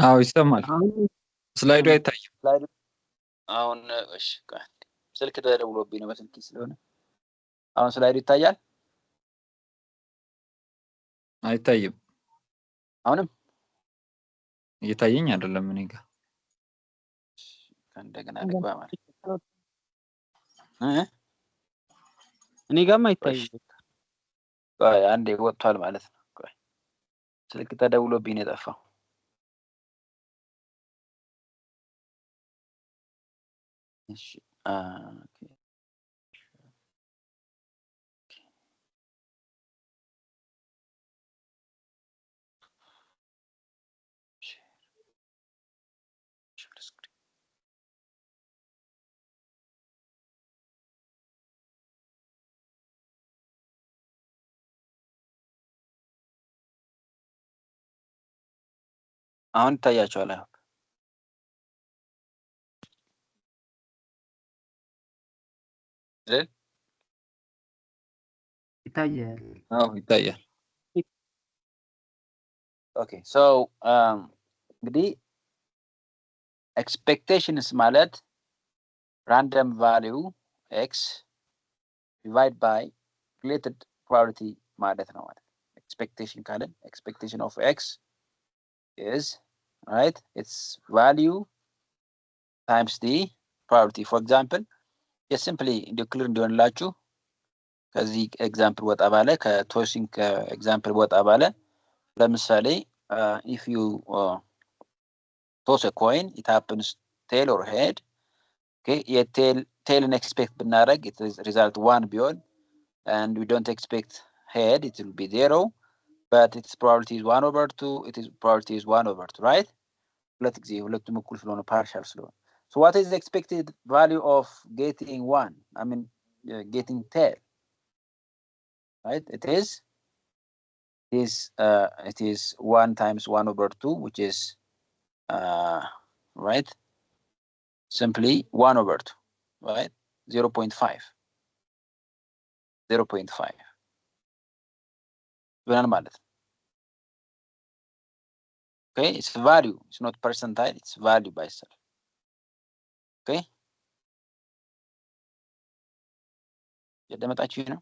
አዎ ይሰማል። ስላይዱ አይታይም። ስላይዱ አሁን እሺ፣ ስልክ ተደውሎብኝ ነው በስልክ ስለሆነ አሁን ስላይዱ ይታያል? አይታይም። አሁንም እየታየኝ አይደለም እኔ ጋር። እንደገና ልግባ ማለት እኔ ጋርም አይታይም። ቆይ አንዴ ወጥቷል ማለት ነው። ቆይ ስልክ ተደውሎብኝ ነው የጠፋው። እሺ ኦኬ አሁን ይታያቸዋል። አይሆን ይታያል። አዎ ይታያል። ኦኬ ሶ እንግዲህ ኤክስፔክቴሽንስ ማለት ራንደም ቫሊዩ ኤክስ ዲቫይድ ባይ ሪሌትድ ፕሮባቢሊቲ ማለት ነው። ማለት ኤክስፔክቴሽን ካለን ኤክስፔክቴሽን ኦፍ ኤክስ ኢዝ ራይት ኢትስ ቫሊዩ ታይምስ ዲ ፕሮባቢሊቲ። ፎር ኤግዛምፕል የሲምፕሊ እንደ ክሊር እንዲሆንላችሁ ከዚህ ኤግዛምፕል ወጣ ባለ ከቶሲንግ ኤግዛምፕል ወጣ ባለ ለምሳሌ ኢፍ ዩ toss a coin, it happens tail or head. Okay, tail expect ብናደርግ it is result 1 ቢሆን and we don't expect head, it will be 0, but its probability is 1/2, its probability is 1/2, right? ሁለት ጊዜ ሁለቱም እኩል ስለሆነ partial ስለሆነ. So what is the expected value of getting 1? I mean getting tail, right? It is 1 times 1/2, which is right, simply 1/2, right? 0.5 ብለናል ማለት ነው። Okay, it's value, it's not percentile, it's value by itself. Okay, የደመጣችሁ ነው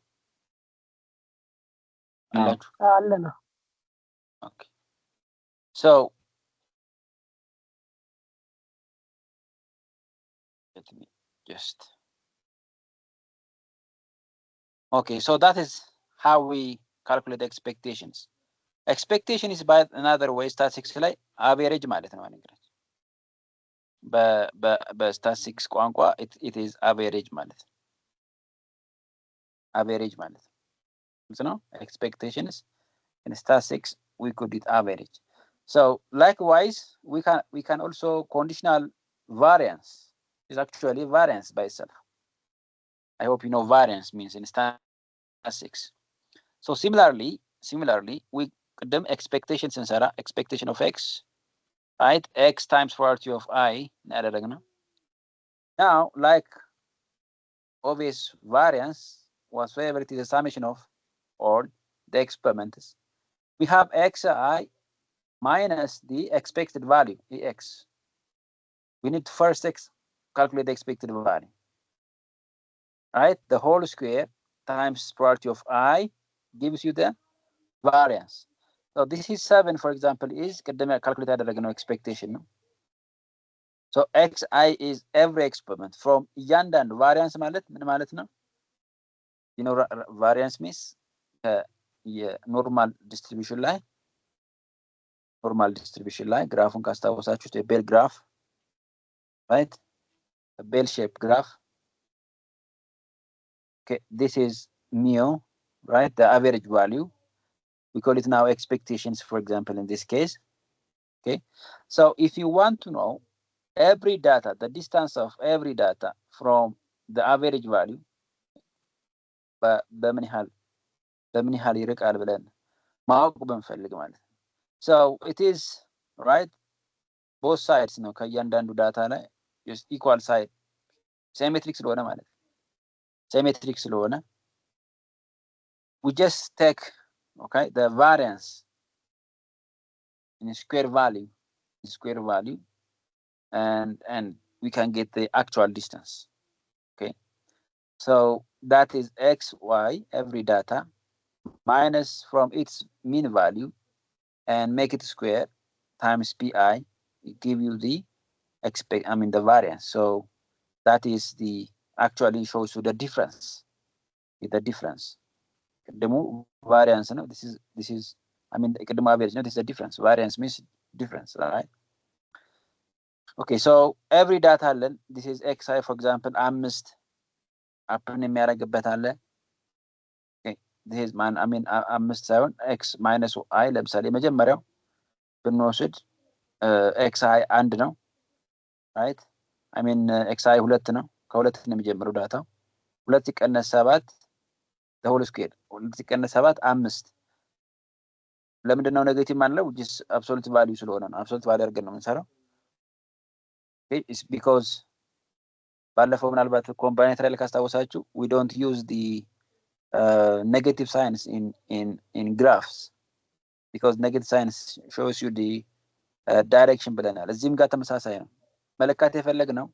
አላችሁ? አለ ነው። Okay, so let me just okay, so that is how we calculate expectations. Expectation is by another way statistics ላይ average ማለት ነው ማለት በስታቲስቲክስ ቋንቋ it is average ማለት ነው። average ማለት ነው። Expectations in statistics we could do average. So likewise we can also conditional variance is actually variance by itself. I hope you know variance means in statistics. So similarly we ቅድም expectation ስንሰራ expectation of x, right? X times probability of I ያደረግነው። Now like obvious variance whatsoever it is a summation of all the experiments, we have xi minus the expected value ex. We need to first calculate the expected value, right? The whole square times probability of I gives you the variance. So this is 7, for example, is calculate ያደረግነው expectation ነው። So xi is every experiment from እያንዳንዱ variance ማለት ምን ማለት ነው? You know variance means የኖርማል ዲስትሪቢዩሽን ላይ ግራፉን ካስታወሳችሁት የቤል ግራፍ, right? A bell shaped graph. Okay, this is mu, right? The average value. We call it now expectations, for example, in this case. Okay, so if you want to know every data, the distance of every data from the average value, በምን ያህል ይርቃል ብለን ማወቅ ብንፈልግ ማለት ነው። So it is right, both sides ነው ከእያንዳንዱ ዳታ ላይ just equal side symmetric ስለሆነ ማለት ነው። symmetric ስለሆነ we just take okay the variance in square value and we can get the actual distance. Okay, so that is xy every data minus from its mean value and make it square times pi, give you the the variance. So that is the actually shows you the difference with the difference. ቅድሙ variance ነው. This is I mean ቅድሙ average ነው. This is the difference. Variance means difference, right? Okay, so every data አለን. This is xi for example 5 አፕን የሚያደርግበት አለ። this is man I mean 5 ሳይሆን x minus I ለምሳሌ መጀመሪያው ብንወስድ xi 1 ነው right? I mean xi 2 ነው። ከሁለት ነው የሚጀምረው ዳታው 2 ሲቀነስ 7 the whole square 2 ሲቀነስ 7 5 ለምንድን ነው ኔጌቲቭ ማለት ነው? which is absolute value ስለሆነ ነው። absolute value አድርገን ነው የምንሰራው። okay it's because ባለፈው ምናልባት ኮምባይነተሪ ላይ ካስታወሳችሁ we don't use the negative signs in graphs because negative signs shows you the direction ብለናል። እዚህም ጋር ተመሳሳይ ነው። መለካት የፈለግነው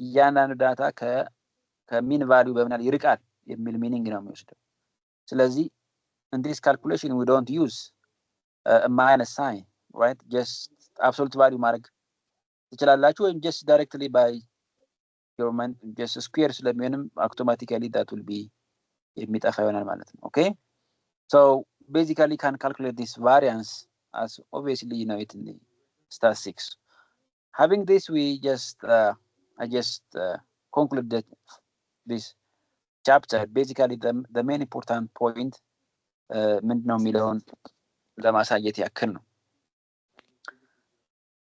እያንዳንዱ ዳታ ከሚን ቫልዩ በምን ያህል ይርቃል የሚል ሚኒንግ ነው የሚወስደው። ስለዚህ in this calculation we don't use a minus sign, right? just absolute value ማድረግ ትችላላችሁ ወይም just directly by your mind just square ስለሚሆንም automatically that will be የሚጠፋ ይሆናል ማለት ነው። okay so basically can calculate this variance as obviously you know it in the statistics. Having this we just I just concluded this chapter. Basically the main important point ምንድነው የሚለውን ለማሳየት ያክል ነው።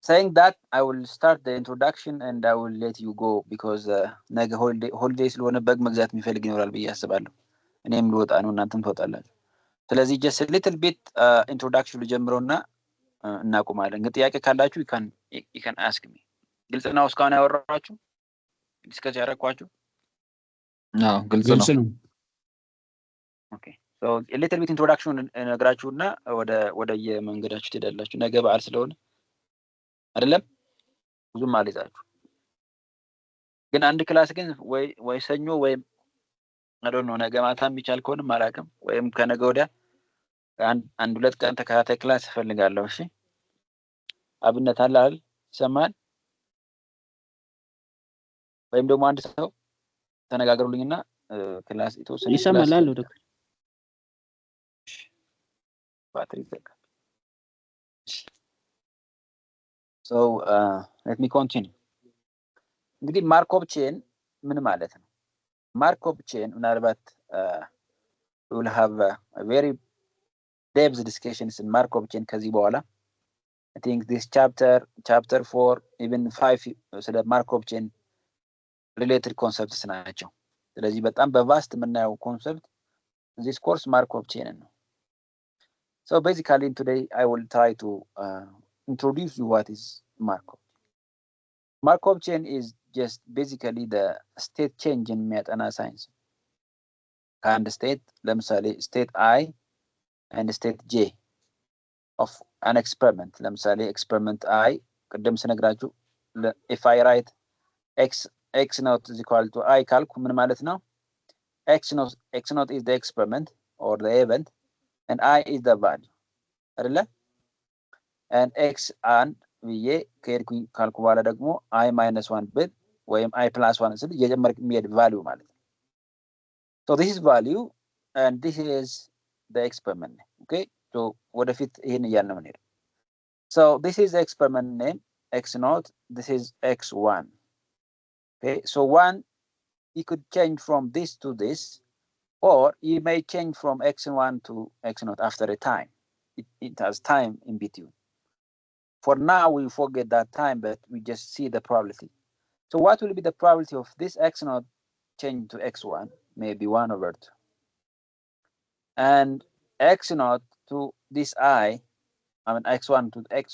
saying that I will start the introduction and I will let you go because ነገ holiday ስለሆነ በግ መግዛት የሚፈልግ ይኖራል ብዬ አስባለሁ። እኔም ልወጣ ነው እናንተም ትወጣላችሁ። ስለዚህ just a little bit introduction ልጀምረውና እናቆማለን። ግን ጥያቄ ካላችሁ you can ask me. ግልጽ ነው እስካሁን ያወራኋችሁ ዲስከስ ያደረኳችሁ? አዎ ግልጽ ነው። okay so a little bit introduction ነግራችሁና ወደ የመንገዳችሁ ትሄዳላችሁ። ነገ በዓል ስለሆነ አይደለም ብዙም አልይዛችሁ። ግን አንድ ክላስ ግን ወይ ሰኞ ወይም I don't know ነገ ማታም ቢቻል ከሆነም አላውቅም ወይም ከነገ ወዲያ አንድ ሁለት ቀን ተከታታይ ክላስ እፈልጋለሁ። እሺ አብነት አለ አይደል? ይሰማል? ወይም ደግሞ አንድ ሰው ተነጋገሩልኝና ክላስ የተወሰነ ይሰማል አለው ዶክተር ባትሪ ዘጋ። so let me continue. እንግዲህ ማርኮቭ ቼን ምን ማለት ነው? ማርኮቭ ቼን ምናልባት we will have a very depth discussions in ማርኮቭ ቼን ከዚህ በኋላ I think this chapter 4 even 5 ስለ ማርኮቭ ቼን related concepts ናቸው። ስለዚህ በጣም በቫስት የምናየው ኮንሰፕት this course ማርኮቭ ቼን ነው። so basically today I will try to introduce you what is Markov. Markov chain is just basically the state change in የሚያጠና ሳይንስ። ከአንድ state ለምሳሌ state I and state J of an experiment ለምሳሌ experiment I ቅድም ስነግራችሁ if I write x naught is equal to I ካልኩ ምን ማለት ነው? x naught is the experiment or the event and I is the value አይደለ? and x and ብዬ ከሄድኩኝ ካልኩ በኋላ ደግሞ I minus 1 ብል ወይም I plus 1 ስል እየጨመርክ የሚሄድ value ማለት ነው። so this is value and this is the experiment. okay so ወደፊት ይሄን እያልን ነው የምንሄደው። so this is the experiment name x naught, this is x1. okay so 1 you could change from this to this or you may change from x1 to x naught after a time. It has time in between. For now we forget that time but we just see the probability. so what will be the probability of this x naught change to x1? maybe 1/2 and x naught to this I mean x1 to x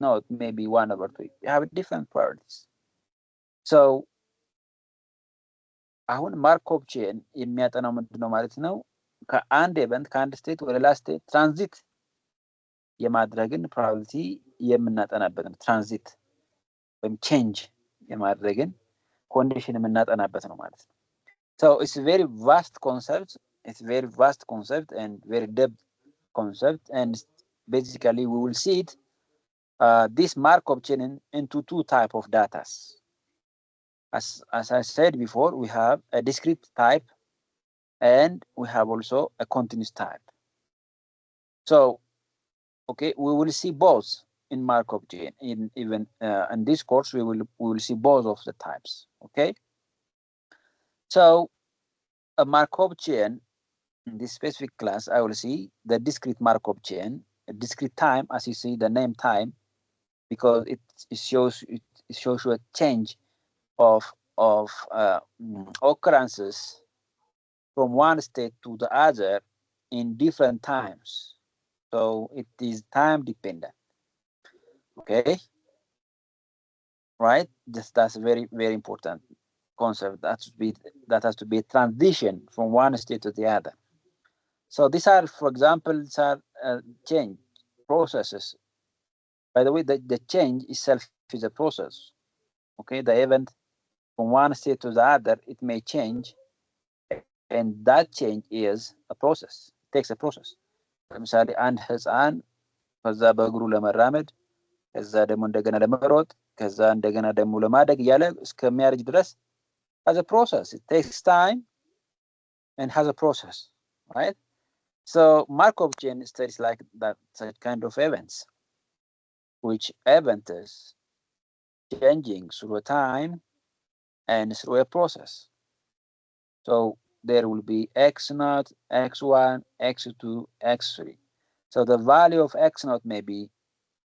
naught maybe 1/3. you have different probabilities. so አሁን ማርኮቭ ቼን የሚያጠናው ምንድነው ማለት ነው? ከአንድ ኢቨንት ከአንድ ስቴት ወደ ሌላ ስቴት ትራንዚት የማድረግን ፕሮባቢሊቲ የምናጠናበት ነው። ትራንዚት ወይም ቼንጅ የማድረግን ኮንዲሽን የምናጠናበት ነው ማለት ነው። so it's a very vast concept and very depth concept and basically we will see it this Markov chain into two type of data. As I said before, we have a discrete type and we have also a continuous type. So, okay, we will see both in Markov chain. In this course, we will see both of the types. Okay. So, a Markov chain in this specific class, I will see the discrete Markov chain, a discrete time, as you see the name time, because it shows you a change of occurrences from one state to the other in different times. So it is time dependent. Okay, right? That's a very, very important concept. That has to be a transition from one state to the other. So these are, for example, these are change processes. By the way, the change itself is a process. Okay, the event from one state to the other, it may change, and that change is a process. It takes a process. ለምሳሌ አንድ ህፃን ከዛ በእግሩ ለመራመድ ከዛ ደግሞ እንደገና ለመሮጥ ከዛ እንደገና ደግሞ ለማደግ እያለ እስከሚያርጅ ድረስ has a process. It takes time and has a process, right? So Markov chain studies like that, such kind of events, which event is changing through a time and through a process. So there will be x0, x1, x2, x3. So the value of x0 may be,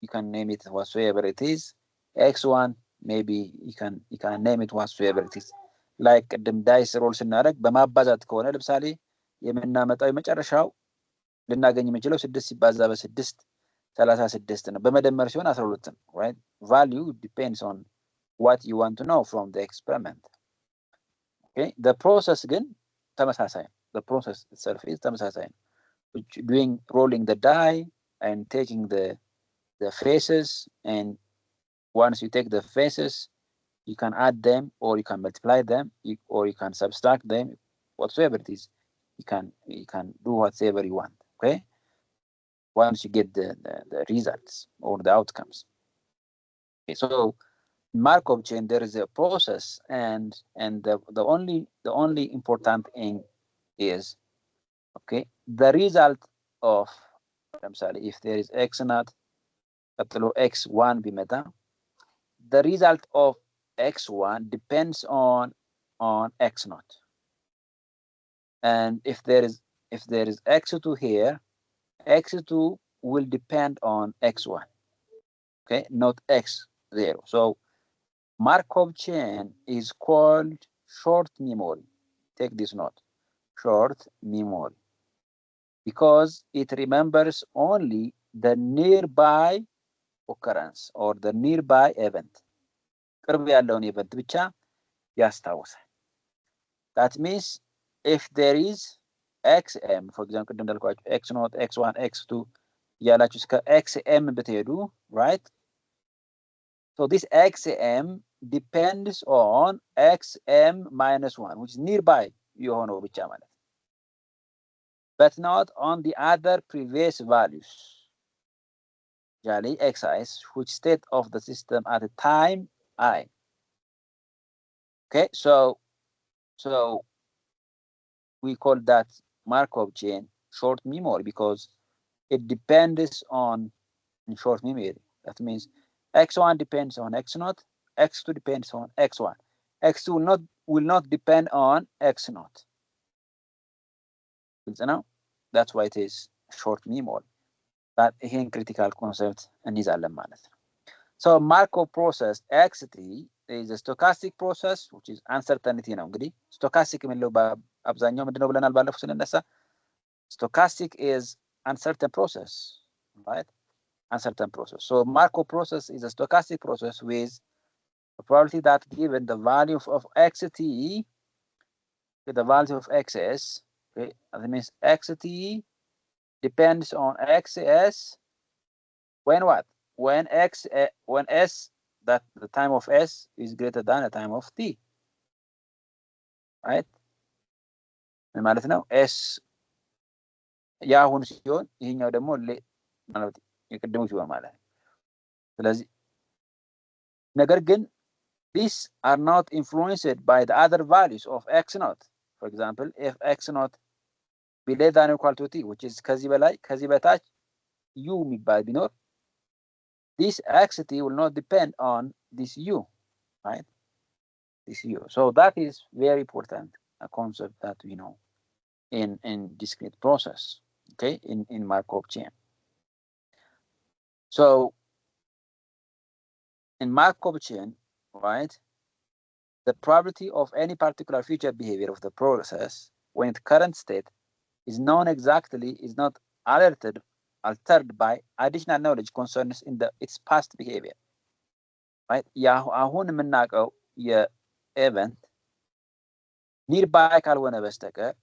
you can name it whatsoever it is. x1 maybe you can name it whatsoever it is. Like ቅድም ዳይስ ሮል ስናደርግ በማባዛት ከሆነ ለምሳሌ የምናመጣው የመጨረሻው ልናገኝ የምንችለው 6 ሲባዛ በ6 36 ነው። በመደመር ሲሆን 12 ነው። Right? Value depends on what you want to know from the experiment. Okay? The process ግን ተመሳሳይ ነው። The process itself is ተመሳሳይ ነው። Doing rolling the die and taking the faces, and once you take the faces, you can add them or you can multiply them or you can subtract them, whatsoever it is. You can do whatever you want. Okay, once you get the results or the outcomes. Okay, so Markov chain there is a process, and the only important thing is, okay, the result of, I'm sorry, if there is x0 x1 ቢመጣ, the result of x1 depends on x0, and if there is x2 here, x2 will depend on x1, okay, not x0. So Markov chain is called short memory. Take this note, short memory, because it remembers only the nearby occurrence or the nearby event. ቅርብ ያለውን event ብቻ ያስታውሳል. That means if there is xm, for example, ቅድም እንዳልኳችሁ x0, x1, x2 እያላችሁ እስከ xm ብትሄዱ, right? So this xm depends on xm minus 1, which is nearby የሆነው ብቻ ማለት, but not on the other previous values. Usually xis, which state of the system at the time I. Okay, so we call that Markov chain short memory because it depends on short memory. That means x1 depends on x0, x2 depends on x1, x2 will not depend on x0. That's why it is short memory. But ይሄን critical concept እንይዛለን ማለት ነው. So Markov process xt is a stochastic process, which is uncertainty ነው። እንግዲህ stochastic የምንለው በአብዛኛው ምንድነው ብለናል ባለፈው ስንነሳ? Stochastic is uncertain process, right? Uncertain process. So Markov process is a stochastic process with a probability that given the value of xt, the value of xs, okay, that means xt depends on xs when what? When s, that the time of s is greater than the time of t, right? ማለት ነው s ያሁን ሲሆን ይሄኛው ደግሞ ማለት የቅድሙ ሲሆን ማለት ነው። ስለዚህ ነገር ግን these are not influenced by the other values of x0. for example, if x not be less than or equal to t, which is ከዚህ በላይ ከዚህ በታች u የሚባል ቢኖር, this xt will not depend on this u, right? This u. So that is very important, a concept that we know in discrete process, okay, in Markov chain. So in Markov chain, right, the probability of any particular future behavior of the process when its current state is known exactly is not altered by additional knowledge concerns in its past behavior, right? አሁን የምናውቀው የኤቨንት ኒርባይ ካልሆነ በስተቀር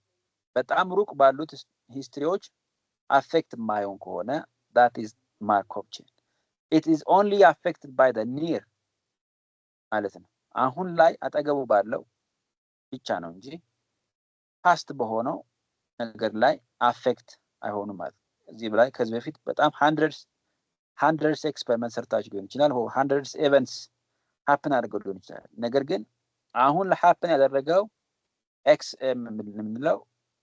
በጣም ሩቅ ባሉት ሂስትሪዎች አፌክት የማይሆን ከሆነ that is Markov chain. It is only affected by the near ማለት ነው። አሁን ላይ አጠገቡ ባለው ብቻ ነው እንጂ ፓስት በሆነው ነገር ላይ አፌክት አይሆንም ማለት ነው። እዚህ ላይ ከዚህ በፊት በጣም hundreds ኤክስፐሪመንት ሰርታችሁ ሊሆን ይችላል፣ hundreds events happen አድርገው ሊሆን ይችላል። ነገር ግን አሁን ለhappen ያደረገው xm የምንለው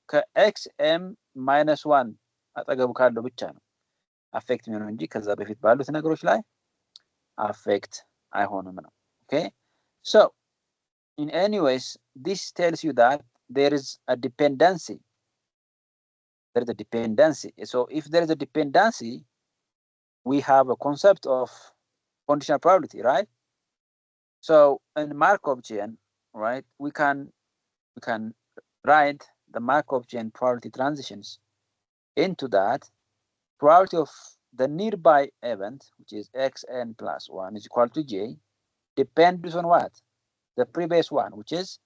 ከxm -1 አጠገቡ ካለው ብቻ ነው አፌክት የሚሆነው እንጂ ከዛ በፊት ባሉት ነገሮች ላይ አፌክት አይሆንም ነው። Okay, so in any ways this tells you that there is a dependency. There is a dependency. So if there is a dependency, we have a concept of conditional probability, right? So in Markov chain, right, we can write the Markov chain probability transitions into that probability of the nearby event, which is xn plus 1 is equal to j, depends on what? The previous one, which is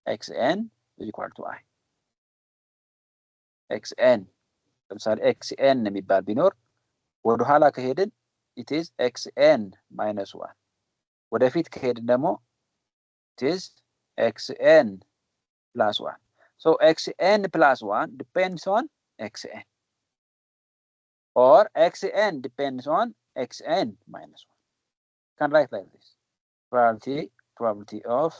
xn is equal to I. xn, ለምሳሌ xn የሚባል ቢኖር ወደ ኋላ ከሄድን it is xn minus 1. ወደፊት ከሄድን ደግሞ it is xn plus 1. So xn plus 1 depends on xn. Or xn depends on xn minus 1. Can write like this. Probability of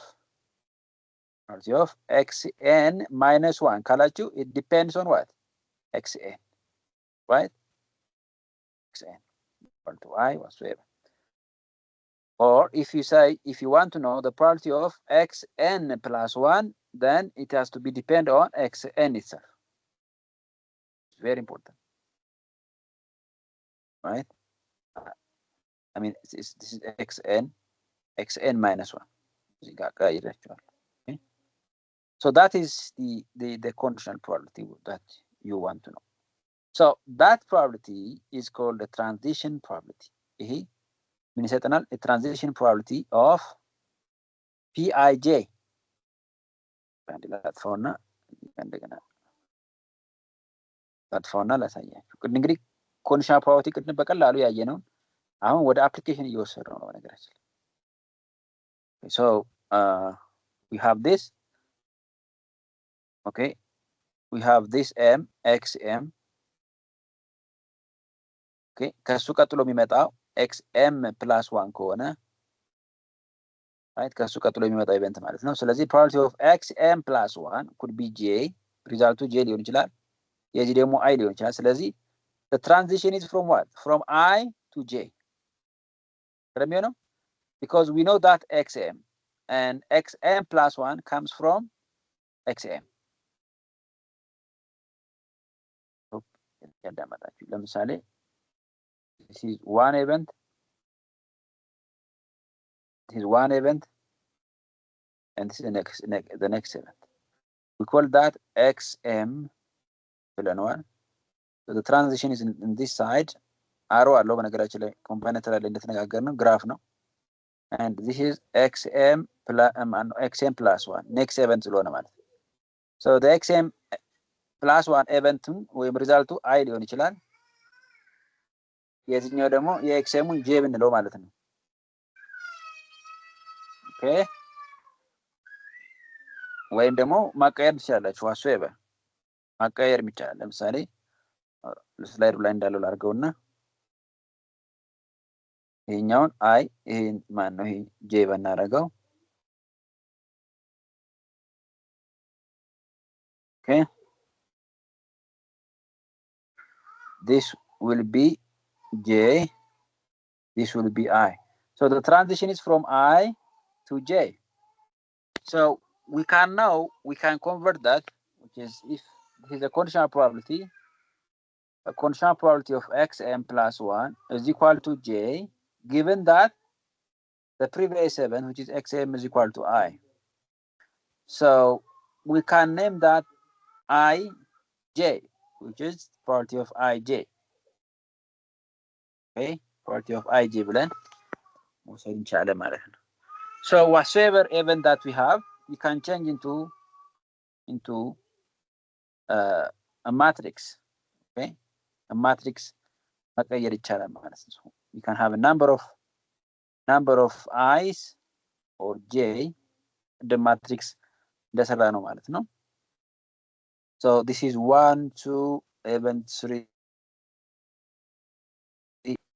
xn minus 1 ካላችሁ it depends on what? xn, right? xn equal to I whatsoever. Or if you want to know the probability of xn plus 1, then it has to be depend on xn itself. It's very important, right? I mean, this is xn minus 1. Okay? So that is the conditional probability that you want to know. So that probability is called the transition probability. ምን ይሰጠናል? a transition probability of Pij. ላጥፋውና እንደገና ላጥፋውና ላሳያችሁ። እንግዲህ ኮንዲሽናል ፕሮባቢሊቲ ቅድም በቀላሉ ያየነው አሁን ወደ አፕሊኬሽን እየወሰድነው ነው ነገራችን። So we have this. Okay, we have this m xm. Okay, ከሱ ቀጥሎ የሚመጣው xm plus 1 ከሆነ right ከሱ ቀጥሎ የሚመጣው ኢቨንት ማለት ነው። ስለዚህ probability of xm plus 1 could be j, ሪዛልቱ j ሊሆን ይችላል፣ የዚህ ደግሞ i ሊሆን ይችላል። ስለዚህ the transition is from what? From I to j. ነው because we know that xm and xm plus 1 comes from xm. ያዳመጣችሁ ለምሳሌ this is one event, this is one event, and this is the next event. We call that xm ብለናል. So the transition is in this side. arrow አለው በነገራችን ላይ ኮምፖነንት ላይ እንደተነጋገርነው ግራፍ ነው. and this is xm plus 1 next event ስለሆነ ማለት ነው. so the xm plus 1 event ወይም ሪዛልቱ i ሊሆን ይችላል፣ የዚህኛው ደግሞ የxmን j ብንለው ማለት ነው። ኦኬ ወይም ደግሞ ማቀየር ትችላላችሁ whatsoever ማቀየር ይቻላል። ለምሳሌ ስላይዱ ላይ እንዳለው ላድርገውና ይሄኛውን አይ ይሄን ማን ነው ይሄ ጄ በናረጋው Okay. This will be J. This will be I. So the transition is from I to J. So we can convert that, which is if this is a conditional probability, a conditional probability of xm plus 1 is equal to J, given that the previous 7, which is xm, is equal to I. So we can name that IJ, which is probability of IJ. Okay, probability of IJ ብለን መውሰድ እንችላለን ማለት ነው። So whatsoever event that we have, we can change into a matrix. Okay, a matrix መቀየር ይቻላል ማለት ነው። You can have a number of i's or j, the matrix እንደሰራ ነው ማለት ነው። So this is 1 2 event 3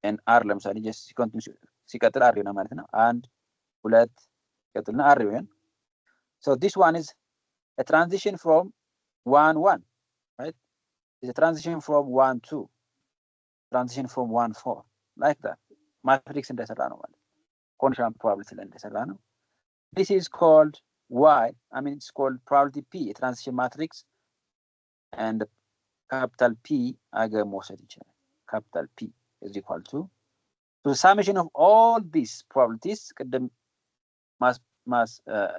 and r ለምሳሌ just ሲቀጥል r ነው ማለት ነው። 1 2 ሲቀጥልና r ይሆናል። So this one is a transition from 1 1, right? It's a transition from 1 2, transition from 1 4, like that. Matrix እንደሰራ ነው ማለት ነው። Conditional probability እንደሰራ ነው። This is called Y. I mean, it's called probability P, a transition matrix, and capital P አገር መውሰድ ይችላል። Capital P is equal to the summation of all these probabilities. ቅድም mass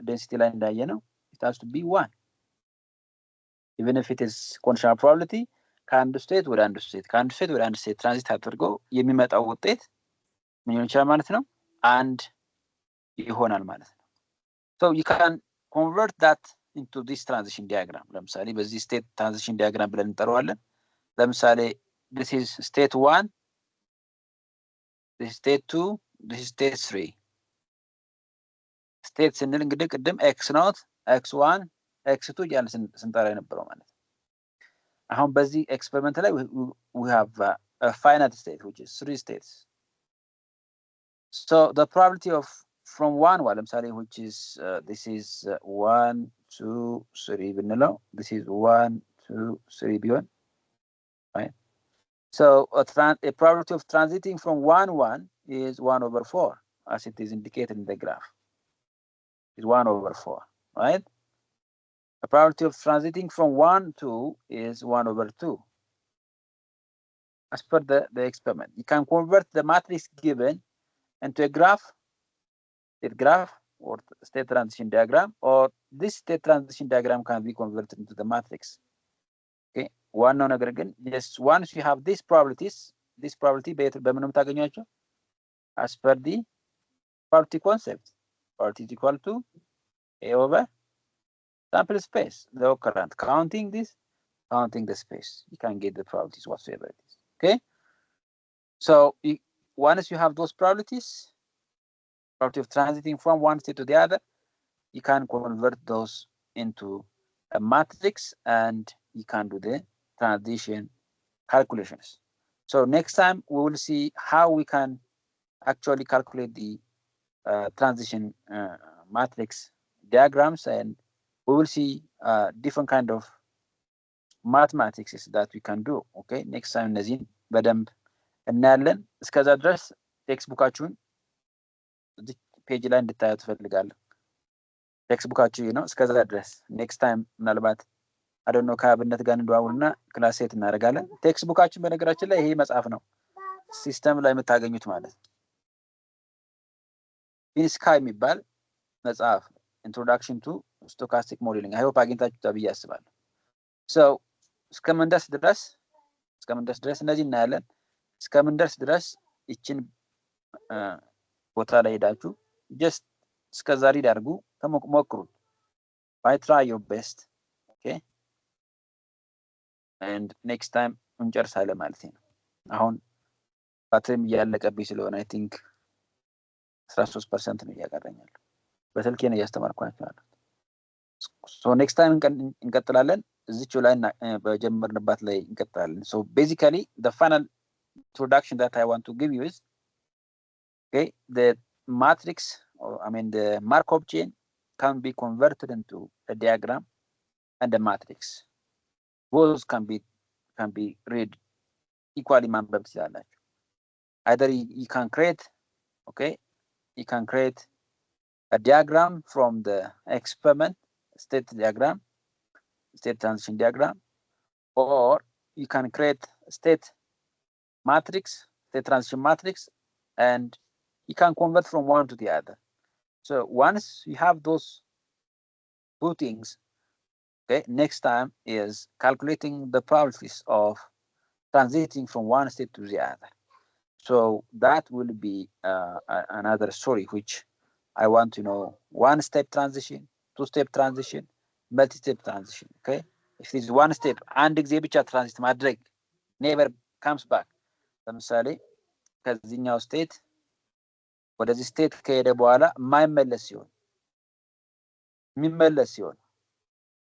density ላይ እንዳየ ነው, it has to be 1. Even if it is conditional probability, ከአንድ ስቴት ወደ አንድ ስቴት ከአንድ ስቴት ወደ አንድ ስቴት ትራንዚት አድርጎ የሚመጣው ውጤት ምን ሊሆን ይችላል ማለት ነው? አንድ ይሆናል ማለት ነው። So you can convert that into this transition diagram. ለምሳሌ በዚህ state transition diagram ብለን እንጠራዋለን። ለምሳሌ this is state 1, this is state 2, this is state 3. state ስንል እንግዲህ ቅድም x not x1 x2 እያልን ስንጠራ የነበረው ማለት ነው። አሁን በዚህ ኤክስፐሪመንት ላይ we have a finite state which is 3 states. So the probability of from 1 ለምሳሌ which is this is 1 2 3 ብንለው this is 1 2 3 ቢሆን, right? So a probability of transiting from 1 1 is 1/4, as it is indicated in the graph. Is 1/4, right? The probability of transiting from 1 2 is 1/2. As per the experiment, you can convert the matrix given into a graph or state transition diagram, or this state transition diagram can be converted into the matrix. Okay, one no ነገር ግን just once you have these probabilities, this probability በምንም ታገኛቸው as per the probability concept. Probability is equal to A over sample space, the occurrence. Counting the space, you can get the probabilities whatsoever it is. Okay, so once you have those probabilities, probability of transiting from one state to the other, you can convert those into a matrix and you can do the transition calculations. So next time we will see how we can actually calculate the transition matrix diagrams, and we will see different kind of mathematics that we can do. Okay, next time እነዚህን በደንብ እናያለን። እስከዛ ድረስ ቴክስቡካችሁን እዚህ ፔጅ ላይ እንድታዩ ትፈልጋለሁ። ቴክስቡካችሁ ነው። እስከዛ ድረስ ኔክስት ታይም ምናልባት አዶኖ ከአብነት ጋር እንደዋውልና ክላስ ሴት እናደርጋለን። ቴክስቡካችን በነገራችን ላይ ይሄ መጽሐፍ ነው ሲስተም ላይ የምታገኙት ማለት ነው። ፊንስካ የሚባል መጽሐፍ ኢንትሮዳክሽን ቱ ስቶካስቲክ ሞዴሊንግ አይሆፕ አግኝታችሁታል ብዬ አስባለሁ። ሶ እስከምንደርስ ድረስ እነዚህ እናያለን። እስከምንደርስ ድረስ ይችን ቦታ ላይ ሄዳችሁ ጀስት እስከዛ ሪድ አድርጉ፣ ሞክሩት። try your best. Okay, and next time እንጨርሳለን ማለት ነው። አሁን ባትሪም እያለቀብኝ ስለሆነ አይ ቲንክ 13% ነው እያቀረኛል። በስልኬ ነው እያስተማርኳችሁ ያለው። ሶ ኔክስት ታይም እንቀጥላለን። እዚቹ ላይ በጀመርንባት ላይ እንቀጥላለን። ሶ basically the final introduction that I want to give you is, okay, the matrix, or I mean the Markov chain can be converted into a diagram and a matrix. both can be read equally ማንበብ ትችላላችሁ either you can create you can create a diagram from the experiment state diagram state transition diagram or you can create state matrix state transition matrix and you can convert from one to the other so once you have those two things next time is calculating the probabilities of transiting from one state to the other so that will be another story which I want to know one step transition two step transition multi step transition if it is one step አንድ ጊዜ ብቻ ትራንዚት ማድረግ never comes back ለምሳሌ ከዚህኛው ስቴት ወደዚህ ስቴት ከሄደ በኋላ የማይመለስ ሲሆን የሚመለስ ሲሆን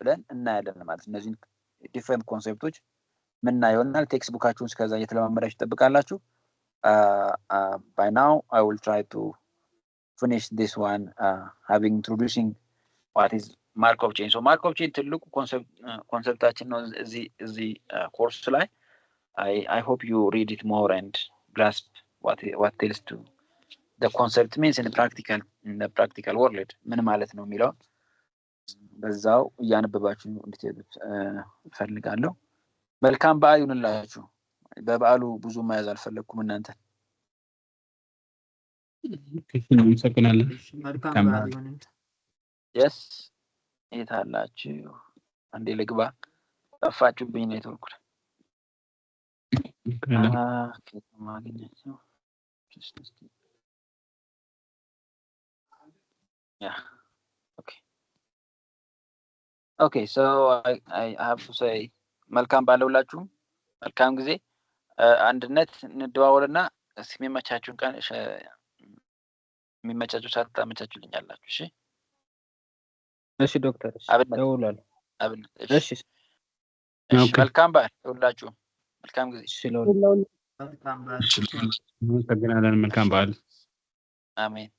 ብለን እናያለን ማለት እነዚህ ዲፈረንት ኮንሰፕቶች ምናየውናል ቴክስት ቡካችሁን እስከዛ እየተለማመዳችሁ ተጠብቃላችሁ by now I will try to finish this one having introducing what is Markov chain so Markov chain ትልቁ ኮንሰፕታችን ነው እዚህ ኮርስ ላይ I hope you read it more and grasp what tells to the concept means in the practical world ምን ማለት ነው የሚለው በዛው ያነበባችሁ እንድትሄዱት ፈልጋለሁ መልካም በዓል ይሁንላችሁ በበዓሉ ብዙ ማያዝ አልፈለኩም እናንተ እንሰግናለን መልካም በዓል ይሁን yes የታላችሁ አንዴ ልግባ ጠፋችሁብኝ ነው የተወኩት ማግኘት yeah okay so I have to say መልካም ባለውላችሁ መልካም ጊዜ አንድነት እንደዋወልና ሲመቻችሁን ቀን የሚመቻችሁ ሰዓት ታመቻችሁልኛላችሁ እሺ ዶክተር ደውላለሁ እሺ መልካም ባለውላችሁ መልካም ጊዜ መልካም በዓል እንሰግናለን መልካም በዓል አሜን